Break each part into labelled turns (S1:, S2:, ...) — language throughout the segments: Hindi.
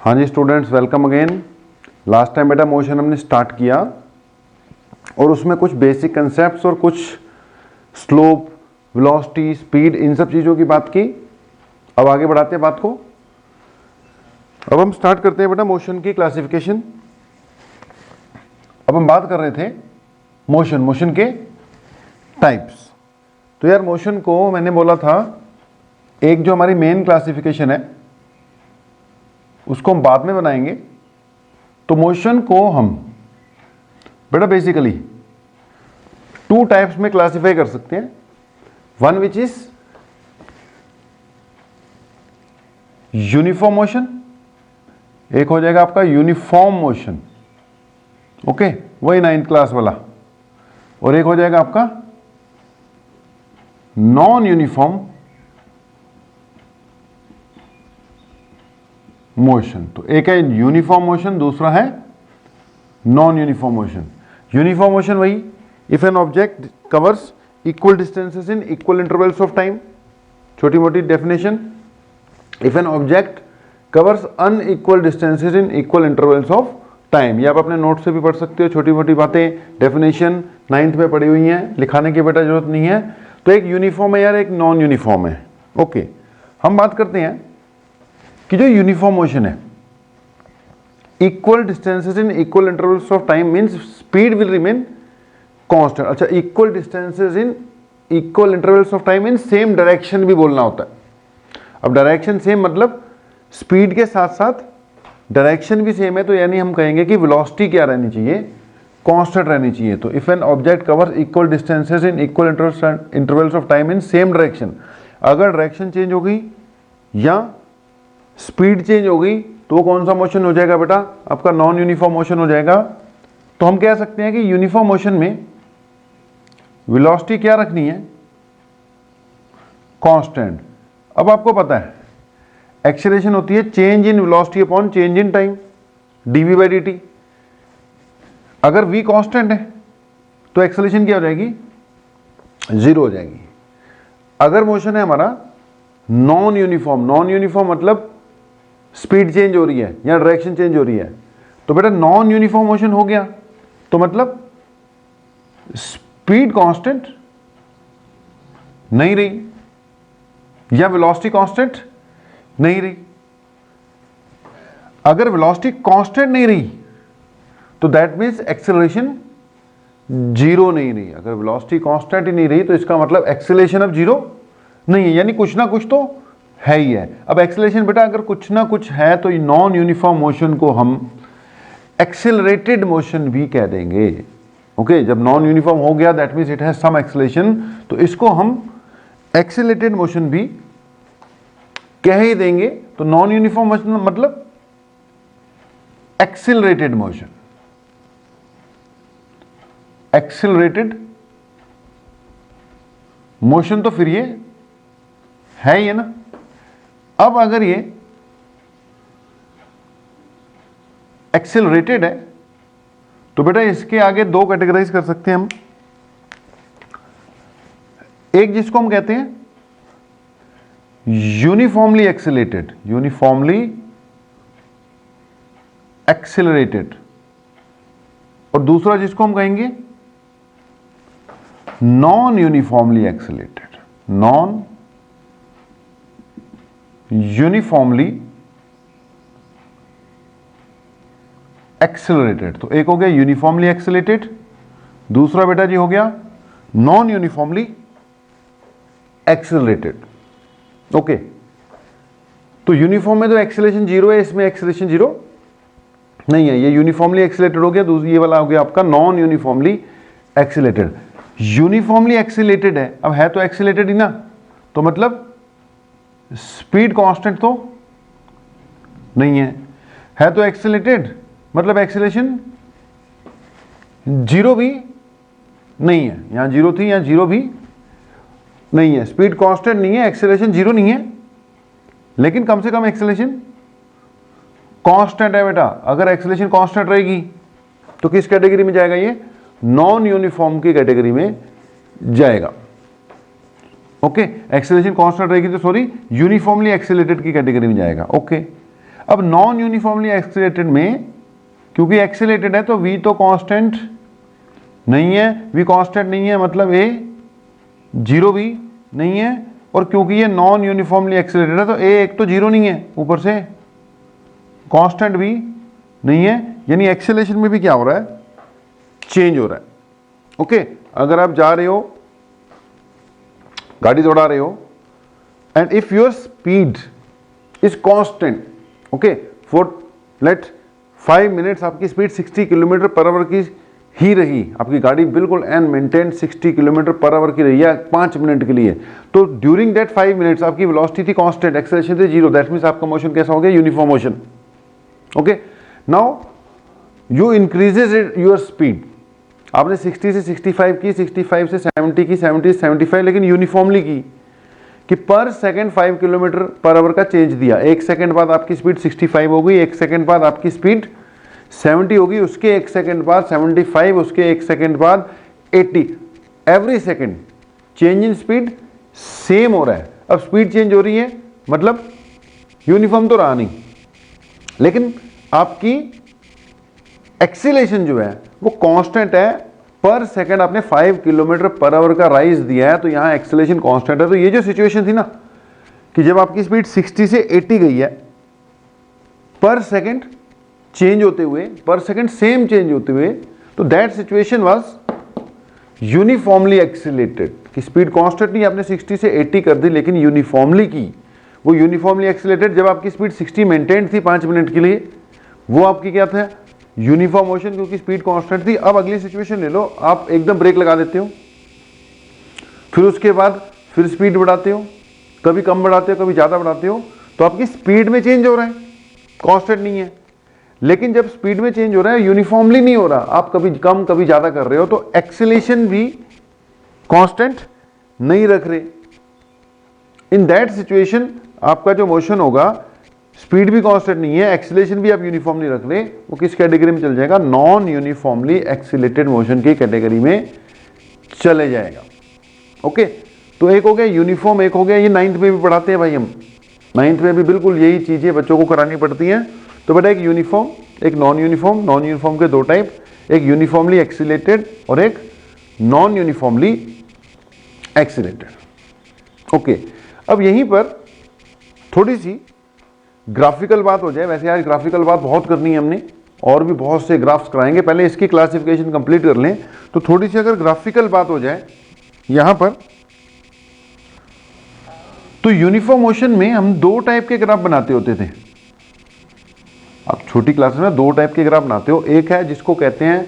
S1: हाँ जी students, welcome again. Last time बेटा मोशन हमने स्टार्ट किया और उसमें कुछ बेसिक कंसेप्ट्स और कुछ स्लोप, वेलोसिटी, स्पीड, इन सब चीज़ों की बात की। अब आगे बढ़ाते हैं बात को। अब हम स्टार्ट करते हैं बेटा मोशन की क्लासिफिकेशन। अब हम बात कर रहे थे मोशन के टाइप्स। तो यार मोशन को मैंने बोला था एक जो हमारी मेन क्लासिफिकेशन है उसको हम बाद में बनाएंगे। तो मोशन को हम बेटा बेसिकली टू टाइप्स में क्लासिफाई कर सकते हैं। One which is uniform motion, एक हो जाएगा आपका यूनिफॉर्म मोशन, ओके, वही 9th क्लास वाला, और एक हो जाएगा आपका नॉन यूनिफॉर्म मोशन। तो एक है यूनिफॉर्म मोशन, दूसरा है non uniform motion. Uniform motion वही, if an object covers equal distances in equal intervals of time. छोटी मोटी definition, if an object covers unequal distances in equal intervals of time. ये आप अपने नोट से भी पढ़ सकते हो, छोटी मोटी बातें डेफिनेशन 9th में पढ़ी हुई हैं, लिखाने की बेटा जरूरत नहीं है। तो एक यूनिफॉर्म है यार, एक नॉन यूनिफॉर्म है, ओके। हम बात करते हैं कि जो यूनिफॉर्म मोशन है, equal distances in equal intervals of time means speed will remain constant. अच्छा, equal distances in equal intervals of time in same direction भी बोलना होता है। अब डायरेक्शन सेम मतलब स्पीड के साथ साथ डायरेक्शन भी सेम है, तो यानी हम कहेंगे कि वेलोसिटी क्या रहनी चाहिए, कांस्टेंट रहनी चाहिए। तो if an object covers equal distances in equal intervals of time in same direction, अगर डायरेक्शन चेंज हो गई या स्पीड चेंज हो गई तो वो कौन सा मोशन हो जाएगा बेटा, आपका नॉन यूनिफॉर्म मोशन हो जाएगा। तो हम कह सकते हैं कि यूनिफॉर्म मोशन में वेलोसिटी क्या रखनी है, कांस्टेंट। अब आपको पता है एक्सेलरेशन होती है change in velocity upon change in time, dv by dt। अगर v कांस्टेंट है तो एक्सेलरेशन क्या हो जाएगी, जीरो हो जाएगी। अगर मोशन है हमारा नॉन यूनिफॉर्म मतलब स्पीड चेंज हो रही है या डायरेक्शन चेंज हो रही है, तो बेटा नॉन यूनिफॉर्म मोशन हो गया, तो मतलब स्पीड कांस्टेंट नहीं रही या वेलोसिटी कांस्टेंट नहीं रही। अगर वेलोसिटी कांस्टेंट नहीं रही तो दैट मीन्स एक्सेलरेशन जीरो नहीं रही। अगर वेलोसिटी कांस्टेंट ही नहीं रही तो इसका मतलब एक्सेलरेशन अब जीरो नहीं है, यानी कुछ ना कुछ तो है ही है। अब एक्सेलरेशन बेटा अगर कुछ ना कुछ है तो नॉन यूनिफॉर्म मोशन को हम एक्सेलरेटेड मोशन भी कह देंगे, ओके। जब नॉन यूनिफॉर्म हो गया that means it has some acceleration, तो इसको हम एक्सेलरेटेड मोशन भी कह ही देंगे। तो नॉन यूनिफॉर्म मोशन मतलब एक्सेलरेटेड मोशन, एक्सेलरेटेड मोशन तो फिर ये है ही है ना। अब अगर ये एक्सेलरेटेड है तो बेटा इसके आगे दो कैटेगराइज कर सकते हैं हम। एक जिसको हम कहते हैं यूनिफॉर्मली एक्सेलरेटेड, और दूसरा जिसको हम कहेंगे non uniformly accelerated, non uniformly accelerated. तो एक हो गया यूनिफॉर्मली एक्सेलरेटेड, दूसरा बेटा जी हो गया नॉन यूनिफॉर्मली एक्सेलरेटेड, ओके। तो यूनिफॉर्म में तो एक्सेलरेशन जीरो है, इसमें एक्सेलरेशन जीरो नहीं है, ये यूनिफॉर्मली एक्सेलरेटेड हो गया। दूसरी ये वाला हो गया आपका non uniformly accelerated. Uniformly accelerated है, अब है तो एक्सेलरेटेड ही ना, तो मतलब स्पीड कांस्टेंट तो नहीं है तो एक्सेलरेटेड, मतलब एक्सेलरेशन जीरो भी नहीं है, यहां जीरो थी यहां जीरो भी नहीं है। स्पीड कांस्टेंट नहीं है, एक्सेलरेशन जीरो नहीं है, लेकिन कम से कम एक्सेलरेशन कांस्टेंट है बेटा। अगर एक्सेलरेशन कांस्टेंट रहेगी तो किस कैटेगरी में जाएगा, ये नॉन यूनिफॉर्म की कैटेगरी में जाएगा, ओके। एक्सेलरेशन कांस्टेंट रहेगी तो सॉरी यूनिफॉर्मली एक्सेलरेटेड की कैटेगरी में जाएगा, ओके। अब नॉन यूनिफॉर्मली एक्सीलरेटेड में क्योंकि एक्सीलरेटेड है तो v तो कांस्टेंट नहीं है, v कांस्टेंट नहीं है मतलब a जीरो भी नहीं है, और क्योंकि ये नॉन यूनिफॉर्मली एक्सीलरेटेड है तो a एक तो जीरो नहीं है, ऊपर से कांस्टेंट भी नहीं है, यानी एक्सीलरेशन में भी क्या हो रहा है, चेंज हो रहा है। ओके, अगर आप जा रहे हो, गाड़ी दौड़ा रहे हो, and if your speed is constant, okay, for let 5 minutes आपकी स्पीड 60 किलोमीटर पर आवर की ही रही, आपकी गाड़ी बिल्कुल and maintain 60 kilometre per hour की रही है 5 मिनट के लिए, तो ड्यूरिंग दैट 5 मिनट्स आपकी वेलोसिटी थी कांस्टेंट, एक्सेलरेशन थी जीरो, दैट मींस आपका मोशन कैसा हो गया, uniform motion. Okay, now you increases your speed, आपने 60 से 65 की, 65 से 70 की, 70 से 75, लेकिन यूनिफॉर्मली की कि पर सेकंड 5 किलोमीटर पर आवर का चेंज दिया। एक सेकंड बाद आपकी स्पीड 65 हो गई, एक सेकंड बाद आपकी स्पीड 70 होगी, उसके एक सेकंड बाद 75, उसके एक सेकंड बाद 80, every second change in speed same हो रहा है। अब स्पीड चेंज हो रही है मतलब यूनिफॉर्म तो रहा नहीं, लेकिन आपकी एक्सीलरेशन जो है वो कांस्टेंट है, पर सेकंड आपने 5 किलोमीटर पर आवर का राइज दिया है, तो यहां एक्सीलरेशन कांस्टेंट है। तो ये जो सिचुएशन थी ना कि जब आपकी स्पीड 60 से 80 गई है, पर सेकंड चेंज होते हुए, पर सेकंड सेम चेंज होते हुए, तो that situation was uniformly accelerated, कि स्पीड कांस्टेंट नहीं, आपने 60 से 80 कर दी लेकिन यूनिफॉर्मली की। वो यूनिफॉर्मली एक्सीलरेटेड जब आपकी स्पीड 60 मेंटेन थी 5 मिनट के लिए, वो आपकी क्या था, यूनिफॉर्म मोशन, क्योंकि स्पीड कांस्टेंट थी। अब अगली सिचुएशन ले लो, आप एकदम ब्रेक लगा देते हो, फिर उसके बाद फिर स्पीड बढ़ाते हो, कभी कम बढ़ाते हो कभी ज़्यादा बढ़ाते हो, तो आपकी स्पीड में चेंज हो रहा है, कांस्टेंट नहीं है। लेकिन जब स्पीड में चेंज हो रहा है, यूनिफॉर्मली नहीं हो रहा, आप कभी कम कभी ज़्यादा कर रहे हो, तो एक्सीलरेशन भी कांस्टेंट नहीं रख रहे। इन दैट सिचुएशन आपका जो मोशन होगा, स्पीड भी कांस्टेंट नहीं है, एक्सीलरेशन भी आप यूनिफॉर्म नहीं रख रहे, वो किस कैटेगरी में चल जाएगा, नॉन यूनिफॉर्मली एक्सीलरेटेड मोशन की कैटेगरी में चले जाएगा। ओके, तो एक हो गया यूनिफॉर्म, एक हो गया, ये 9th में भी पढ़ाते हैं भाई हम, 9th में भी बिल्कुल यही चीजें बच्चों को करानी पड़ती हैं। तो बेटा एक यूनिफॉर्म, एक नॉन यूनिफॉर्म, नॉन यूनिफॉर्म के दो टाइप, एक यूनिफॉर्मली एक्सीलरेटेड और एक नॉन यूनिफॉर्मली एक्सीलरेटेड। ओके, अब यहीं पर थोड़ी सी ग्राफिकल बात हो जाए। वैसे आज ग्राफिकल बात बहुत करनी है हमने, और भी बहुत से ग्राफ्स कराएंगे, पहले इसकी क्लासिफिकेशन कंप्लीट कर लें। तो थोड़ी सी अगर ग्राफिकल बात हो जाए यहां पर, तो यूनिफॉर्म मोशन में हम दो टाइप के ग्राफ बनाते होते थे। आप छोटी क्लास में दो टाइप के ग्राफ बनाते हो, एक है जिसको कहते हैं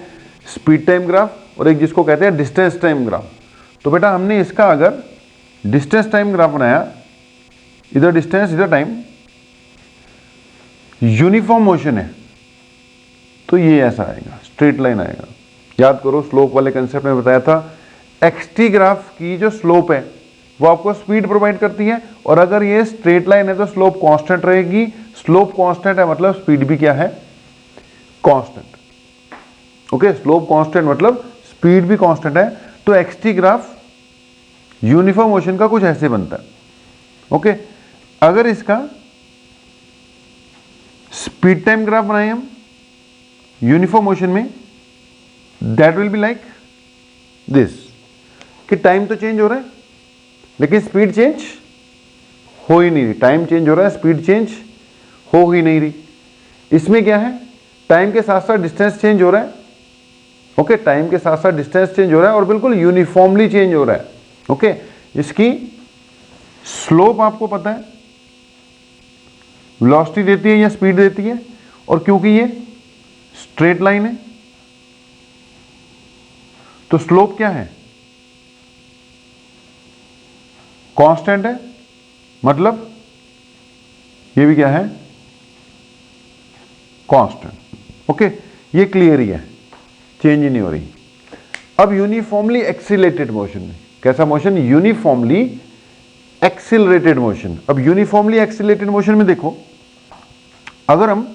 S1: स्पीड टाइम ग्राफ और एक जिसको कहते हैं डिस्टेंस टाइम ग्राफ। तो बेटा हमने इसका अगर डिस्टेंस टाइम ग्राफ बनाया, इधर डिस्टेंस इधर टाइम, यूनिफॉर्म मोशन है तो ये ऐसा आएगा, स्ट्रेट लाइन आएगा। याद करो स्लोप वाले कंसेप्ट में बताया था, एक्सटी ग्राफ की जो स्लोप है वो आपको स्पीड प्रोवाइड करती है, और अगर ये स्ट्रेट लाइन है तो स्लोप कांस्टेंट रहेगी। स्लोप कांस्टेंट है मतलब स्पीड भी क्या है, कांस्टेंट। ओके, स्लोप कांस्टेंट मतलब स्पीड भी कांस्टेंट है। तो एक्सटी ग्राफ यूनिफॉर्म मोशन का कुछ ऐसे बनता है। ओके, अगर इसका स्पीड टाइम ग्राफ बनाए हम यूनिफॉर्म मोशन में, that will be like this, कि टाइम तो चेंज हो रहा है लेकिन स्पीड चेंज हो ही नहीं रही। टाइम चेंज हो रहा है, स्पीड चेंज हो ही नहीं रही। इसमें क्या है, टाइम के साथ साथ डिस्टेंस चेंज हो रहा है। ओके, टाइम के साथ साथ डिस्टेंस चेंज हो रहा है और बिल्कुल यूनिफॉर्मली चेंज हो रहा है। ओके, इसकी स्लोप आपको पता है, वेलोसिटी देती है या स्पीड देती है, और क्योंकि ये स्ट्रेट लाइन है तो स्लोप क्या है, कांस्टेंट है, मतलब ये भी क्या है, कांस्टेंट। ओके, ये क्लियर ही है, चेंज ही नहीं हो रही। अब यूनिफॉर्मली एक्सीलरेटेड मोशन में कैसा मोशन, यूनिफॉर्मली एक्सीलरेटेड मोशन। अब यूनिफॉर्मली एक्सीलरेटेड मोशन में देखो, अगर हम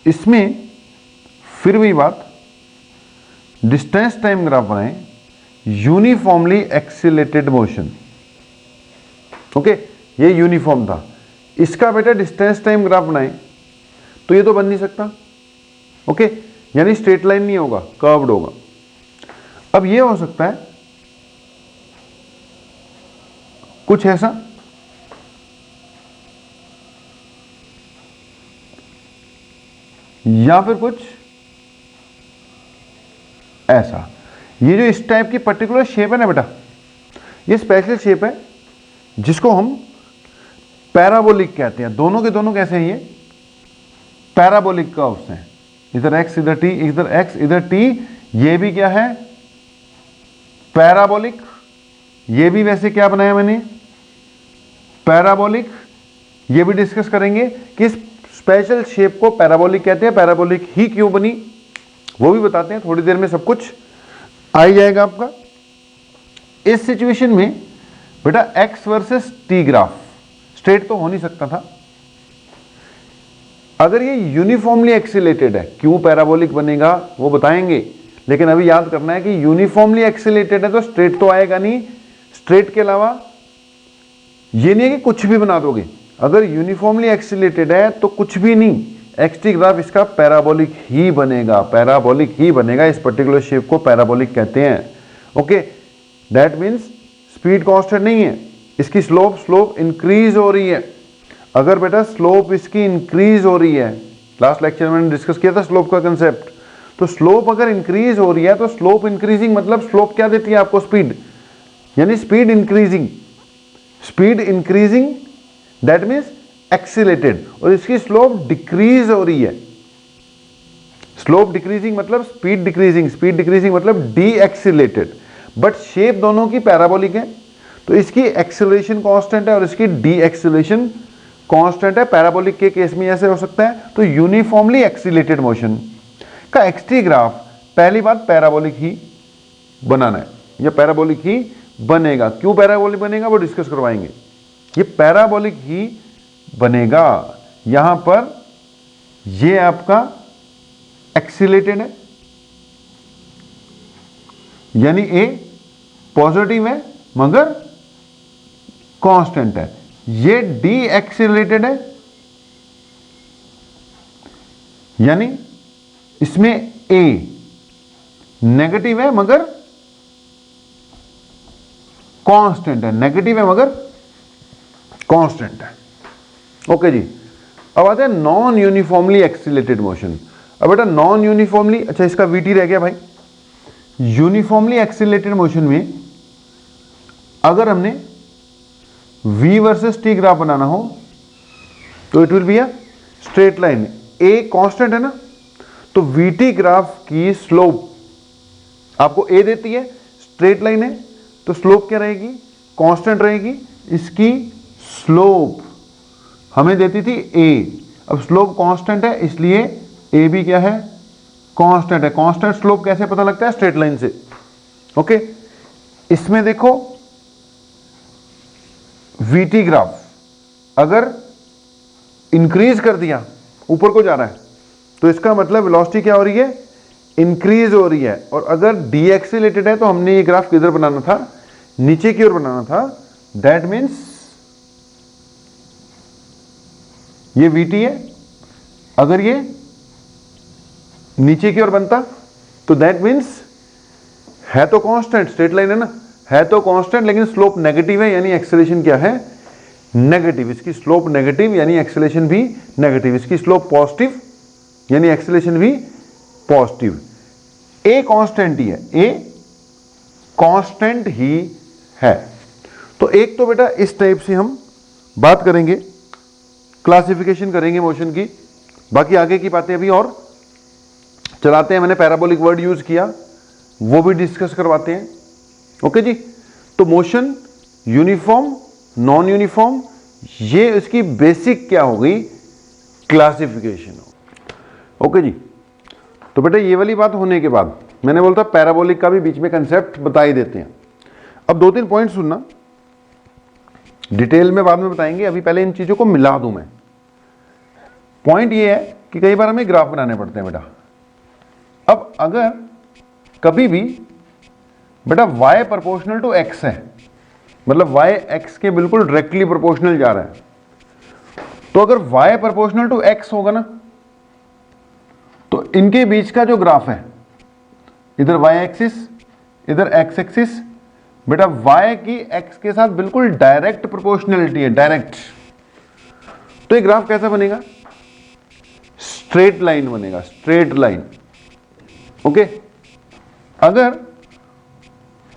S1: इसमें फिर वही बात डिस्टेंस टाइम ग्राफ बनाएं, यूनिफॉर्मली एक्सीलरेटेड मोशन। ओके, ये यूनिफॉर्म था, इसका बेटा डिस्टेंस टाइम ग्राफ बनाए तो ये तो बन नहीं सकता, ओके, यानी स्ट्रेट लाइन नहीं होगा, कर्व्ड होगा। अब ये हो सकता है कुछ ऐसा, या फिर कुछ ऐसा। ये जो इस टाइप की पर्टिकुलर शेप है ना बेटा, ये स्पेशल शेप है जिसको हम पैराबोलिक कहते हैं। दोनों के दोनों कैसे हैं, ये पैराबोलिक कर्व्स हैं, इधर x इधर t, इधर x इधर t। ये भी क्या है, पैराबोलिक। ये भी वैसे क्या बनाया मैंने, पैराबोलिक। ये भी डिस्कस करेंगे कि इस स्पेशल शेप को पैराबोलिक कहते हैं, पैराबोलिक ही क्यों बनी वो भी बताते हैं, थोड़ी देर में सब कुछ आ ही जाएगा आपका। इस सिचुएशन में बेटा x versus t graph straight तो हो नहीं सकता था। अगर ये यूनिफॉर्मली एक्सीलेटेड है, क्यों पैराबोलिक बनेगा वो बताएंगे, लेकिन अभी याद करना है कि यूनिफॉर्मली एक्सीलेटेड है तो स्ट्रेट तो आएगा नहीं। स्ट्रेट के अलावा ये नहीं है कि कुछ भी बना दोगे, अगर यूनिफॉर्मली एक्सीलेटेड है तो कुछ भी नहीं, एक्स-टी ग्राफ इसका पैराबोलिक ही बनेगा, पैराबोलिक ही बनेगा। इस पर्टिकुलर शेप को पैराबोलिक कहते हैं, okay. That means speed constant नहीं है, इसकी स्लोप इंक्रीज हो रही है। अगर बेटा स्लोप इसकी इंक्रीज हो रही है, लास्ट लेक्चर में मैंने डिस्कस किया था स्लोप का कंसेप्ट, तो स्लोप अगर इंक्रीज हो रही है तो स्लोप इंक्रीजिंग मतलब स्लोप क्या देती है आपको, स्पीड, यानी speed increasing. Speed increasing that means accelerated, और इसकी स्लोप डिक्रीज हो रही है। स्लोप डिक्रीजिंग मतलब स्पीड डिक्रीजिंग, स्पीड डिक्रीजिंग मतलब डी एक्सीलेटेड, बट शेप दोनों की पैराबोलिक है, तो इसकी एक्सीलरेशन कांस्टेंट है और इसकी डी एक्सीलरेशन कांस्टेंट है। पैराबोलिक के केस में ऐसे हो सकता है। तो यूनिफॉर्मली एक्सीलेटेड मोशन का एक्स-टी ग्राफ पहली बात पैराबोलिक ही बनाना है, या पैराबोलिक ही बनेगा। क्यों पैराबोलिक बनेगा वो डिस्कस करवाएंगे। ये पैराबोलिक ही बनेगा। यहां पर ये आपका एक्सीलेटेड है, यानी ए पॉजिटिव है मगर कांस्टेंट है। ये डी एक्सीलेटेड है, यानी इसमें ए नेगेटिव है मगर कांस्टेंट है, नेगेटिव है मगर कांस्टेंट है, ओके जी। अब आते हैं नॉन यूनिफॉर्मली एक्सीलेटेड मोशन। अब बेटा नॉन यूनिफॉर्मली, अच्छा इसका वीटी रह गया भाई। यूनिफॉर्मली एक्सीलेटेड मोशन में अगर हमने v वर्सेस t ग्राफ बनाना हो तो it will be a straight line. a constant है ना, तो vt ग्राफ की स्लोप आपको a देती है, स्ट्रेट लाइन है तो स्लोप क्या रहेगी, कांस्टेंट रहेगी। इसकी स्लोप हमें देती थी a, अब स्लोप कांस्टेंट है इसलिए a भी क्या है, कांस्टेंट है। कांस्टेंट स्लोप कैसे पता लगता है, स्ट्रेट लाइन से, ओके। इसमें देखो वीटी ग्राफ अगर इंक्रीज कर दिया, ऊपर को जा रहा है, तो इसका मतलब वेलोसिटी क्या हो रही है, इंक्रीज हो रही है। और अगर डी एक्सीलेटेड है तो हमने ये ग्राफ किधर बनाना था, नीचे की ओर बनाना था। दैट मीन्स ये वीटी है, अगर ये नीचे की ओर बनता तो दैट मीन्स है तो कांस्टेंट, स्ट्रेट लाइन है ना, है तो कांस्टेंट लेकिन स्लोप नेगेटिव है, यानी एक्सेलरेशन क्या है, नेगेटिव। इसकी स्लोप नेगेटिव यानी एक्सेलरेशन भी नेगेटिव। इसकी स्लोप पॉजिटिव यानी एक्सेलरेशन भी पॉजिटिव। ए कांस्टेंट ही है, ए कांस्टेंट ही है। तो एक तो बेटा इस टाइप से हम बात करेंगे, क्लासिफिकेशन करेंगे मोशन की। बाकी आगे की बातें अभी और चलाते हैं, मैंने पैराबोलिक वर्ड यूज किया वो भी डिस्कस करवाते हैं, ओके जी। तो मोशन यूनिफॉर्म, नॉन यूनिफॉर्म, ये इसकी बेसिक क्या हो गई, क्लासिफिकेशन हो, ओके जी। तो बेटा ये वाली बात होने के बाद मैंने बोलता पैराबोलिक का भी बीच में कंसेप्ट बता ही देते हैं। अब दो तीन पॉइंट सुनना, डिटेल में बाद में बताएंगे, अभी पहले इन चीजों को मिला दूं मैं। पॉइंट ये है कि कई बार हमें ग्राफ बनाने पड़ते हैं बेटा। अब अगर कभी भी बेटा y प्रोपोर्शनल टू x है, मतलब y x के बिल्कुल डायरेक्टली प्रोपोर्शनल जा रहा है, तो अगर y प्रोपोर्शनल टू x होगा ना, तो इनके बीच का जो ग्राफ है, इधर y एक्सिस इधर x एक्सिस, बेटा y की x के साथ बिल्कुल डायरेक्ट प्रोपोर्शनलिटी है, डायरेक्ट। तो ये ग्राफ कैसा बनेगा? स्ट्रेट लाइन बनेगा, स्ट्रेट लाइन। ओके, अगर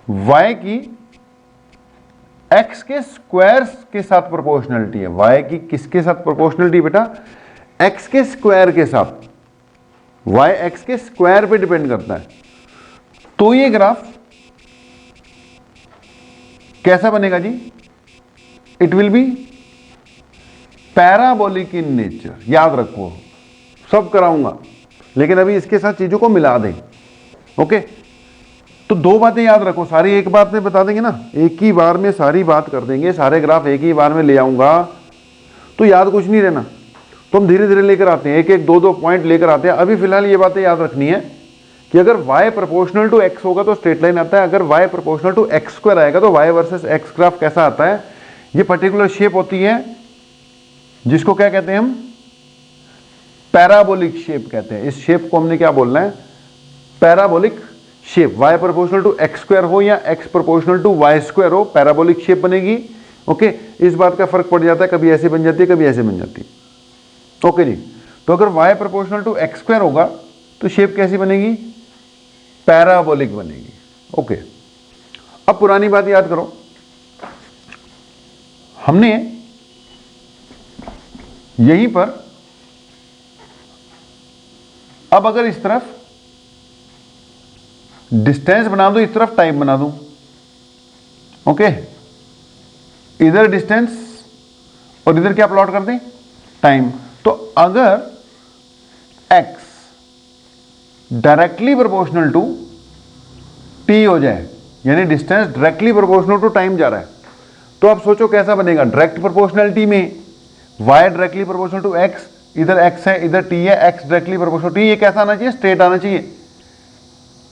S1: y की x के स्क्वायर के साथ प्रोपोर्शनलिटी है, y की किसके साथ प्रोपोर्शनलिटी बेटा? x के स्क्वायर के साथ। y x के स्क्वायर पे डिपेंड करता है। तो ये ग्राफ कैसा बनेगा जी? It will be parabolic in nature. याद रखो, सब कराऊंगा, लेकिन अभी इसके साथ चीजों को मिला दें। ओके, तो दो बातें याद रखो, सारी एक बात में बता देंगे ना, एक ही बार में सारी बात कर देंगे, सारे ग्राफ एक ही बार में ले आऊंगा, तो याद कुछ नहीं रहना। तो हम धीरे धीरे लेकर आते हैं, एक एक दो दो पॉइंट लेकर आते हैं। अभी फिलहाल ये बातें याद रखनी है कि अगर y प्रोपोर्शनल टू x होगा तो स्ट्रेट लाइन आता है, अगर y proportional to x square आएगा तो y वर्सेस x ग्राफ कैसा आता है? ये पर्टिकुलर शेप होती है जिसको क्या कहते हैं हम? पैराबोलिक शेप कहते हैं। इस शेप को हमने क्या बोलना है? Parabolic shape. y proportional to x square हो या x proportional to y square हो, पैराबोलिक शेप बनेगी। ओके, इस बात का फर्क पड़ जाता है, कभी ऐसे बन जाती है, कभी ऐसे बन जाती है। ओके जी, तो अगर y proportional to x square होगा तो शेप कैसी बनेगी? पैराबोलिक बनेगी। ओके, अब पुरानी बात याद करो, हमने यहीं पर, अब अगर इस तरफ डिस्टेंस बना दूं, इस तरफ टाइम बना दूं, ओके, इधर डिस्टेंस और इधर क्या प्लॉट कर दें? टाइम। तो अगर x directly proportional to t हो जाए, यानी distance directly proportional to time जा रहा है, तो आप सोचो कैसा बनेगा? डायरेक्ट प्रोपोर्शनलिटी में y directly proportional to x, इधर x है इधर t है, x directly proportional to t, ये कैसा आना चाहिए? स्ट्रेट आना चाहिए।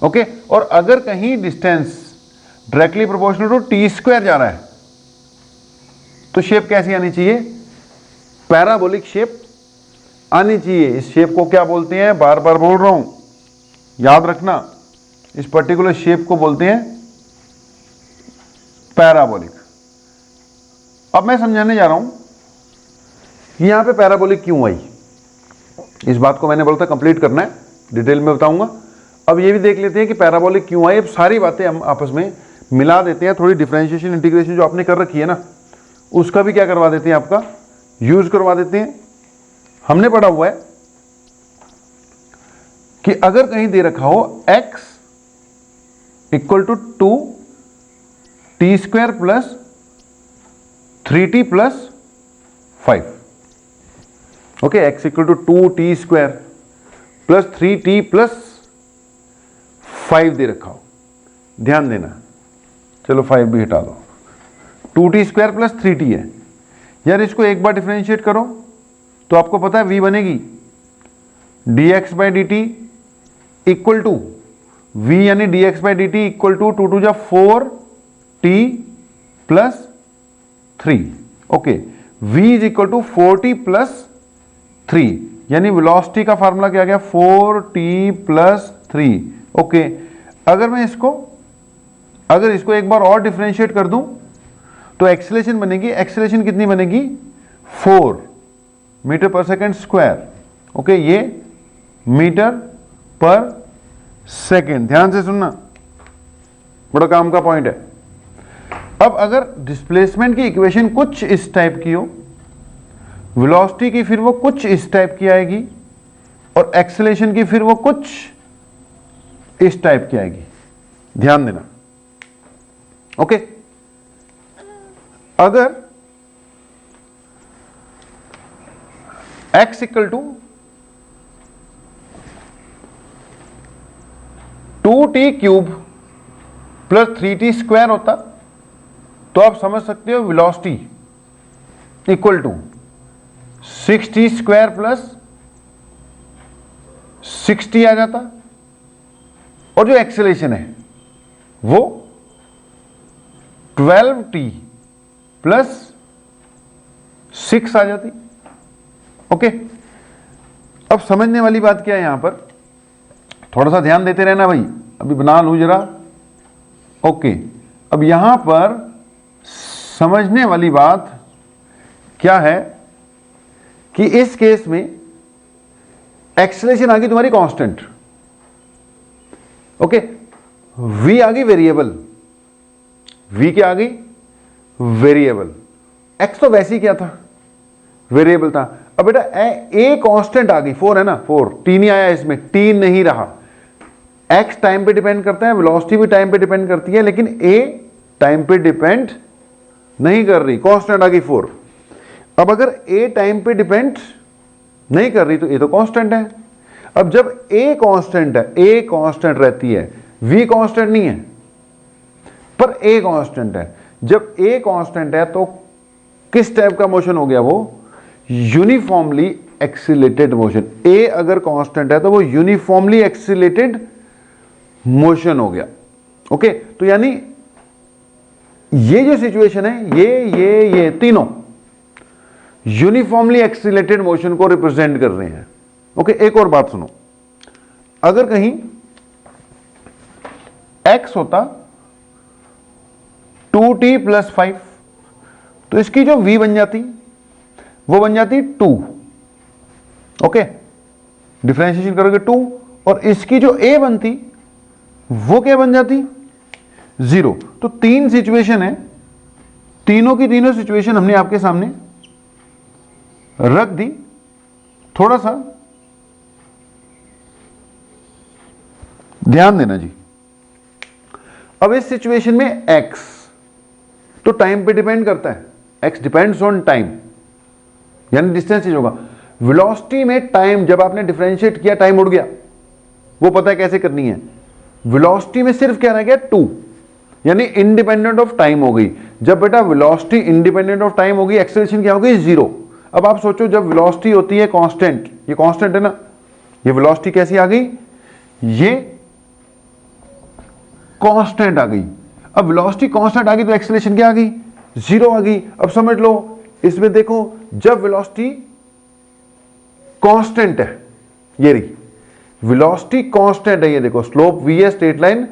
S1: ओके, और अगर कहीं distance directly proportional to t square जा रहा है तो शेप कैसी आनी चाहिए? पैराबोलिक शेप आनी चाहिए। इस शेप को क्या बोलते हैं? बार बार बोल रहा हूं, याद रखना, इस पर्टिकुलर शेप को बोलते हैं पैराबोलिक। अब मैं समझाने जा रहा हूं कि यहां पे पैराबोलिक क्यों आई। इस बात को मैंने बोला था कंप्लीट करना है, डिटेल में बताऊंगा। अब ये भी देख लेते हैं कि पैराबोलिक क्यों आई। अब सारी बातें हम आपस में मिला देते हैं, थोड़ी डिफरेंशिएशन इंटीग्रेशन जो आपने कर रखी है ना, उसका भी क्या करवा देते हैं, आपका यूज करवा देते हैं। हमने पढ़ा हुआ है कि अगर कहीं दे रखा हो x equal to 2t square plus 3t plus 5, okay, x equal to 2t square plus 3t plus 5 दे रखा हो, ध्यान देना, चलो 5 भी हटा दो, 2t स्क्वायर प्लस 3t है। यार इसको एक बार डिफरेंशिएट करो तो आपको पता है v बनेगी dx by d t equal to v, यानी dx by d t equal to 2 जा 4t plus 3। Okay, v is equal to 4t plus 3, यानी वेलोसिटी का फार्मूला क्या गया? 4t plus 3। ओके, अगर इसको एक बार और डिफरेंशिएट कर दूं तो एक्सीलरेशन बनेगी, एक्सीलरेशन कितनी बनेगी? 4 मीटर पर सेकेंड स्क्वायर। ओके, ये मीटर पर सेकेंड, ध्यान से सुनना, बड़ा काम का पॉइंट है। अब अगर डिस्प्लेसमेंट की इक्वेशन कुछ इस टाइप की हो, वेलोसिटी की फिर वो कुछ इस टाइप की आएगी, और एक्सीलरेशन की फिर वो कुछ इस टाइप की आएगी, ध्यान देना। ओके, अगर x equal to 2t cube plus 3t square होता तो आप समझ सकते हो velocity equal to 6t square plus 60 आ जाता, और जो एक्सेलरेशन है वो 12t प्लस 6 आ जाती। ओके, अब समझने वाली बात क्या है यहां पर, थोड़ा सा ध्यान देते रहना भाई, अभी बना लूं जरा। ओके, अब यहां पर समझने वाली बात क्या है कि इस केस में एक्सेलरेशन आ गई तुम्हारी कांस्टेंट, ओके, v आ गई वेरिएबल, v क्या आ गई वेरिएबल, x तो वैसे ही क्या था वेरिएबल था। अब बेटा a कांस्टेंट आ गई, 4 है ना, 4, t नहीं आया इसमें, t नहीं रहा। x टाइम पे डिपेंड करता है, वेलोसिटी भी टाइम पे डिपेंड करती है, लेकिन a टाइम पे डिपेंड नहीं कर रही, कांस्टेंट आ गई 4। अब अगर a टाइम पे डिपेंड नहीं कर रही तो a तो कांस्टेंट है। अब जब a कांस्टेंट है, a कांस्टेंट रहती है, v कांस्टेंट नहीं है पर a कांस्टेंट है। जब a कांस्टेंट है तो किस टाइप का मोशन हो गया, वो यूनिफॉर्मली एक्सीलरेटेड मोशन। a अगर कांस्टेंट है तो वो यूनिफॉर्मली एक्सीलरेटेड मोशन हो गया। ओके, तो यानी ये जो सिचुएशन है, ये तीनों यूनिफॉर्मली एक्सीलरेटेड मोशन को रिप्रेजेंट कर रहे हैं। ओके, एक और बात सुनो, अगर कहीं x होता 2t + 5 तो इसकी जो v बन जाती वो बन जाती 2। ओके, डिफरेंशिएशन करोगे 2, और इसकी जो a बनती वो क्या बन जाती 0। तो 3 सिचुएशन है, तीनों की तीनों सिचुएशन हमने आपके सामने रख दी। थोड़ा सा ध्यान देना जी। अब इस सिचुएशन में x तो टाइम पे डिपेंड करता है, x डिपेंड्स ऑन टाइम, यानी डिस्टेंस चेंज होगा। वेलोसिटी में टाइम, जब आपने डिफरेंशिएट किया टाइम उड़ गया, वो पता है कैसे करनी है। वेलोसिटी में सिर्फ क्या रह गया 2, यानी इंडिपेंडेंट ऑफ टाइम हो गई। जब बेटा वेलोसिटी इंडिपेंडेंट ऑफ टाइम होगी, एक्सेलरेशन क्या होगी 0। अब आप सोचो, जब वेलोसिटी होती है कांस्टेंट, ये कांस्टेंट है ना, ये वेलोसिटी कैसी आ गई, ये कांस्टेंट आ गई। अब वेलोसिटी कांस्टेंट आ गई तो एक्सेलरेशन क्या आ गई 0 आ गई। अब समझ लो, इसमें देखो, जब वेलोसिटी कांस्टेंट है, ये रही वेलोसिटी कांस्टेंट है, ये देखो स्लोप v है, स्ट्रेट लाइन,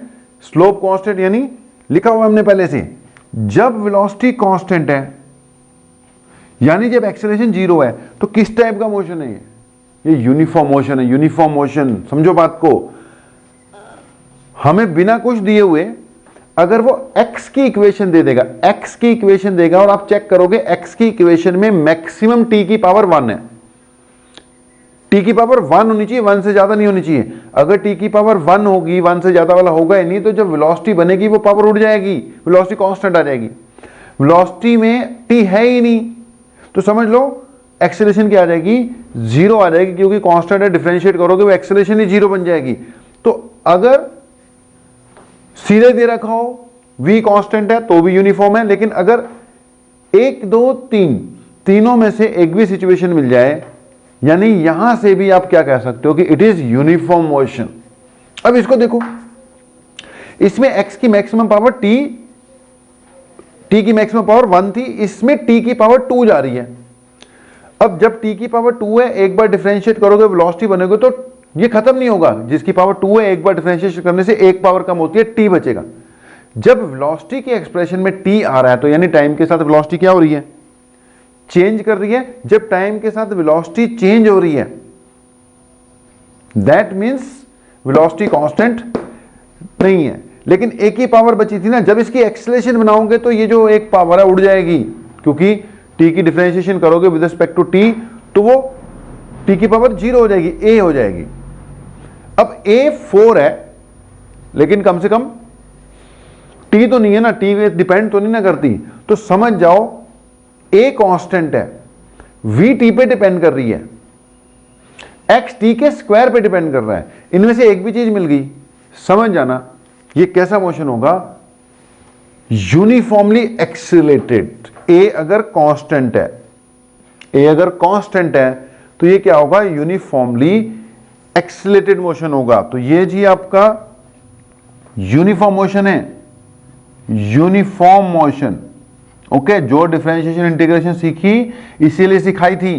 S1: स्लोप कांस्टेंट, यानी लिखा हुआ हमने पहले से, जब वेलोसिटी कांस्टेंट है यानी जब एक्सेलरेशन 0 है, तो किस टाइप का मोशन है ये यूनिफॉर्म मोशन है। यूनिफॉर्म मोशन, समझो बात को, हमें बिना कुछ दिए हुए अगर वो x की इक्वेशन दे देगा, x की इक्वेशन देगा, और आप चेक करोगे x की इक्वेशन में मैक्सिमम t की पावर 1 है, t की पावर 1 होनी चाहिए, 1 से ज्यादा नहीं होनी चाहिए। अगर t की पावर 1 होगी, 1 से ज्यादा वाला होगा ही नहीं, तो जब वेलोसिटी बनेगी वो पावर उड़ जाएगी, वेलोसिटी कांस्टेंट आ जाएगी। वेलोसिटी में t है ही नहीं, तो समझ लो एक्सेलरेशन क्या आ जाएगी 0 आ जाएगी, क्योंकि कांस्टेंट है, डिफरेंशिएट करोगे वो एक्सेलरेशन ही 0 बन जाएगी। तो अगर सीधे दे रखा हो v कांस्टेंट है तो भी यूनिफॉर्म है, लेकिन अगर 1 2 3 तीनों में से एक भी सिचुएशन मिल जाए, यानी यहां से भी आप क्या कह सकते हो कि इट इज यूनिफॉर्म मोशन। अब इसको देखो, इसमें x की मैक्सिमम पावर t की मैक्सिमम पावर 1 थी, इसमें t की पावर 2 जा रही है। अब जब t की पावर 2 है, एक बार डिफरेंशिएट करोगे वेलोसिटी बनेगा, तो ये खत्म नहीं होगा। जिसकी पावर 2 है, एक बार डिफरेंशिएशन करने से एक पावर कम होती है, t बचेगा। जब वेलोसिटी के एक्सप्रेशन में t आ रहा है, तो यानी टाइम के साथ वेलोसिटी क्या हो रही है, चेंज कर रही है। जब टाइम के साथ वेलोसिटी चेंज हो रही है, दैट मींस वेलोसिटी कांस्टेंट नहीं है। लेकिन एक ही पावर बची थी ना, जब इसकी एक्सेलरेशन बनाओगे तो ये जो एक पावर है उड़ जाएगी, क्योंकि t की डिफरेंशिएशन करोगे विद रिस्पेक्ट टू t, तो वो t की पावर 0 हो जाएगी, a हो जाएगी। अब a 4 है, लेकिन कम से कम t तो नहीं है ना, t डिपेंड तो नहीं ना करती, तो समझ जाओ a कांस्टेंट है, v t पे डिपेंड कर रही है, x t के स्क्वायर पे डिपेंड कर रहा है। इनमें से एक भी चीज मिल गई, समझ जाना ये कैसा मोशन होगा, यूनिफॉर्मली एक्सीलरेटेड। a अगर कांस्टेंट है, a अगर कांस्टेंट है तो ये क्या होगा, यूनिफॉर्मली एक्सीलरेटेड मोशन होगा। तो ये जी आपका यूनिफॉर्म मोशन है, यूनिफॉर्म मोशन। ओके, जो डिफरेंशिएशन इंटीग्रेशन सीखी इसीलिए सिखाई थी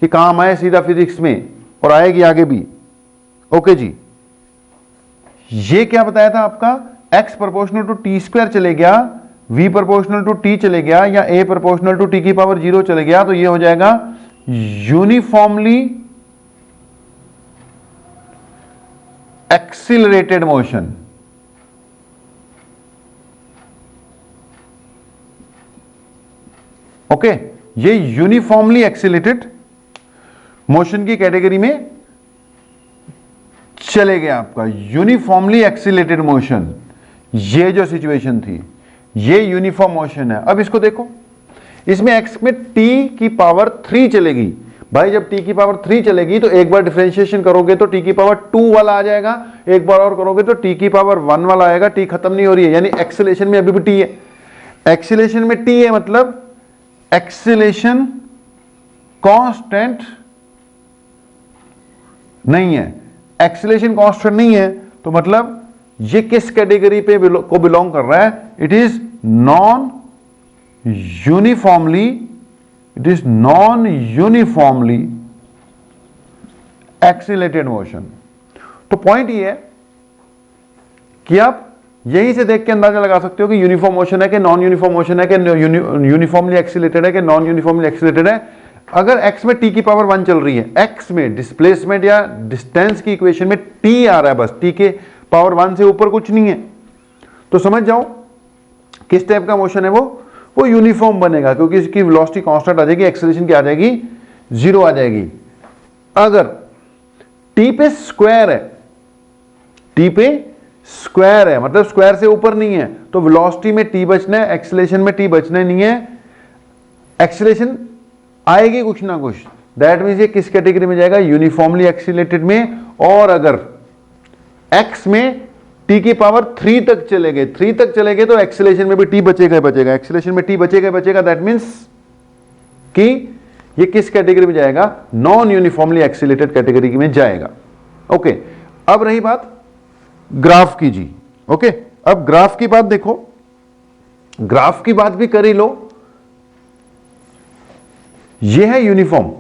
S1: कि काम आए सीधा फिजिक्स में और आएगी आगे भी। ओके जी, ये क्या बताया था आपका, x proportional to t square चले गया, v प्रोपोर्शनल टू t चले गया, या a प्रोपोर्शनल टू t की पावर 0 चले गया, तो ये हो जाएगा यूनिफॉर्मली एक्सिलरेटेड मोशन। ओके, ये यूनिफॉर्मली एक्सिलेटेड मोशन की कैटेगरी में चले गया आपका। यूनिफॉर्मली एक्सिलेटेड मोशन, ये जो सिचुएशन थी ये यूनिफॉर्म मोशन है। अब इसको देखो, इसमें x में t की पावर 3 चलेगी। भाई जब t की पावर 3 चलेगी तो एक बार डिफरेंशिएशन करोगे तो t की पावर 2 वाला आ जाएगा, एक बार और करोगे तो t की पावर 1 वाला आएगा। t खत्म नहीं हो रही है, यानी एक्सेलेरेशन में अभी भी t है। एक्सेलेरेशन में t है मतलब एक्सेलेरेशन कांस्टेंट नहीं है। एक्सेलेरेशन कांस्टेंट नहीं है तो मतलब ये किस कैटेगरी पे को बिलोंग कर रहा है, it is non uniformly, it is non uniformly accelerated motion. तो पॉइंट ये है कि आप यहीं से देख के अंदाजा लगा सकते हो कि यूनिफॉर्म मोशन है कि नॉन यूनिफॉर्म मोशन है, कि यूनिफॉर्मली एक्सिलेटेड है कि नॉन यूनिफॉर्मली एक्सिलेटेड है। अगर x में t की पावर 1 चल रही है, x में डिस्प्लेसमेंट या डिस्टेंस की इक्वेशन में t आ रहा है, बस t के पावर 1 से ऊपर कुछ नहीं है, तो समझ जाओ किस टाइप का मोशन है वो यूनिफॉर्म बनेगा, क्योंकि इसकी वेलोसिटी कांस्टेंट आ जाएगी, एक्सेलरेशन क्या आ जाएगी, 0 आ जाएगी। अगर t पे स्क्वायर है, t पे स्क्वायर है मतलब स्क्वायर से ऊपर नहीं है, तो वेलोसिटी में t बचना है, एक्सेलरेशन में t बचना नहीं है, एक्सेलरेशन आएगी कुछ ना कुछ। दैट मीन्स ये किस कैटेगरी में जाएगा, यूनिफॉर्मली एक्सिलेटेड में। और अगर x में t की पावर 3 तक चले गए, 3 तक चले गए तो एक्सेलरेशन में भी t बचेगा बचेगा, एक्सेलरेशन में t बचेगा बचेगा। दैट मीन्स कि ये किस कैटेगरी में जाएगा, नॉन यूनिफॉर्मली एक्सिलेटेड कैटेगरी में जाएगा। ओके, अब रही बात ग्राफ की जी। ओके, अब ग्राफ की बात देखो, ग्राफ की बात भी कर ही लो। ये है यूनिफॉर्म,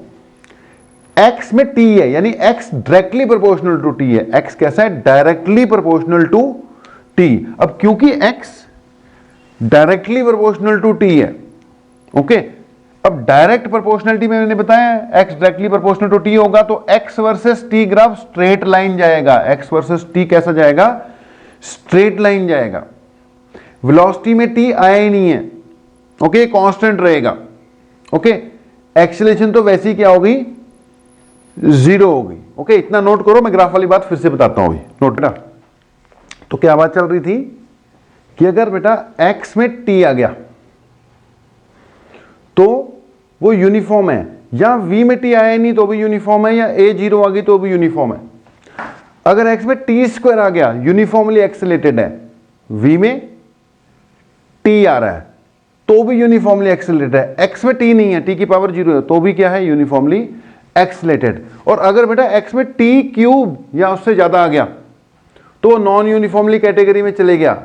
S1: x में t है यानी x directly proportional to t है। x कैसा है, डायरेक्टली प्रोपोर्शनल टू t। अब क्योंकि x directly proportional to t है, ओके, अब डायरेक्ट प्रोपोर्शनलिटी में मैंने बताया x directly proportional to t होगा तो x versus t graph straight line जाएगा। x वर्सेस t कैसा जाएगा, स्ट्रेट लाइन जाएगा। वेलोसिटी में t आया ही नहीं है, ओके, कांस्टेंट रहेगा। ओके, एक्सेलरेशन तो वैसे ही क्या होगी, 0 होगी। ओके, इतना नोट करो, मैं ग्राफ वाली बात फिर से बताता हूं। नोट बेटा, तो क्या बात चल रही थी कि अगर बेटा x में t आ गया तो वो यूनिफॉर्म है, या v में t आया नहीं तो भी यूनिफॉर्म है, या a 0 आ गई तो भी यूनिफॉर्म है। अगर x में t स्क्वायर आ गया, यूनिफॉर्मली एक्सिलेटेड है, v में t आ रहा है तो भी यूनिफॉर्मली एक्सिलेटेड है। x में t नहीं है, t की पावर 0 है तो भी क्या है, यूनिफॉर्मली एक्सिलेटेड। और अगर बेटा x में t क्यूब या उससे ज्यादा आ गया तो नॉन यूनिफॉर्मली कैटेगरी में चले गया।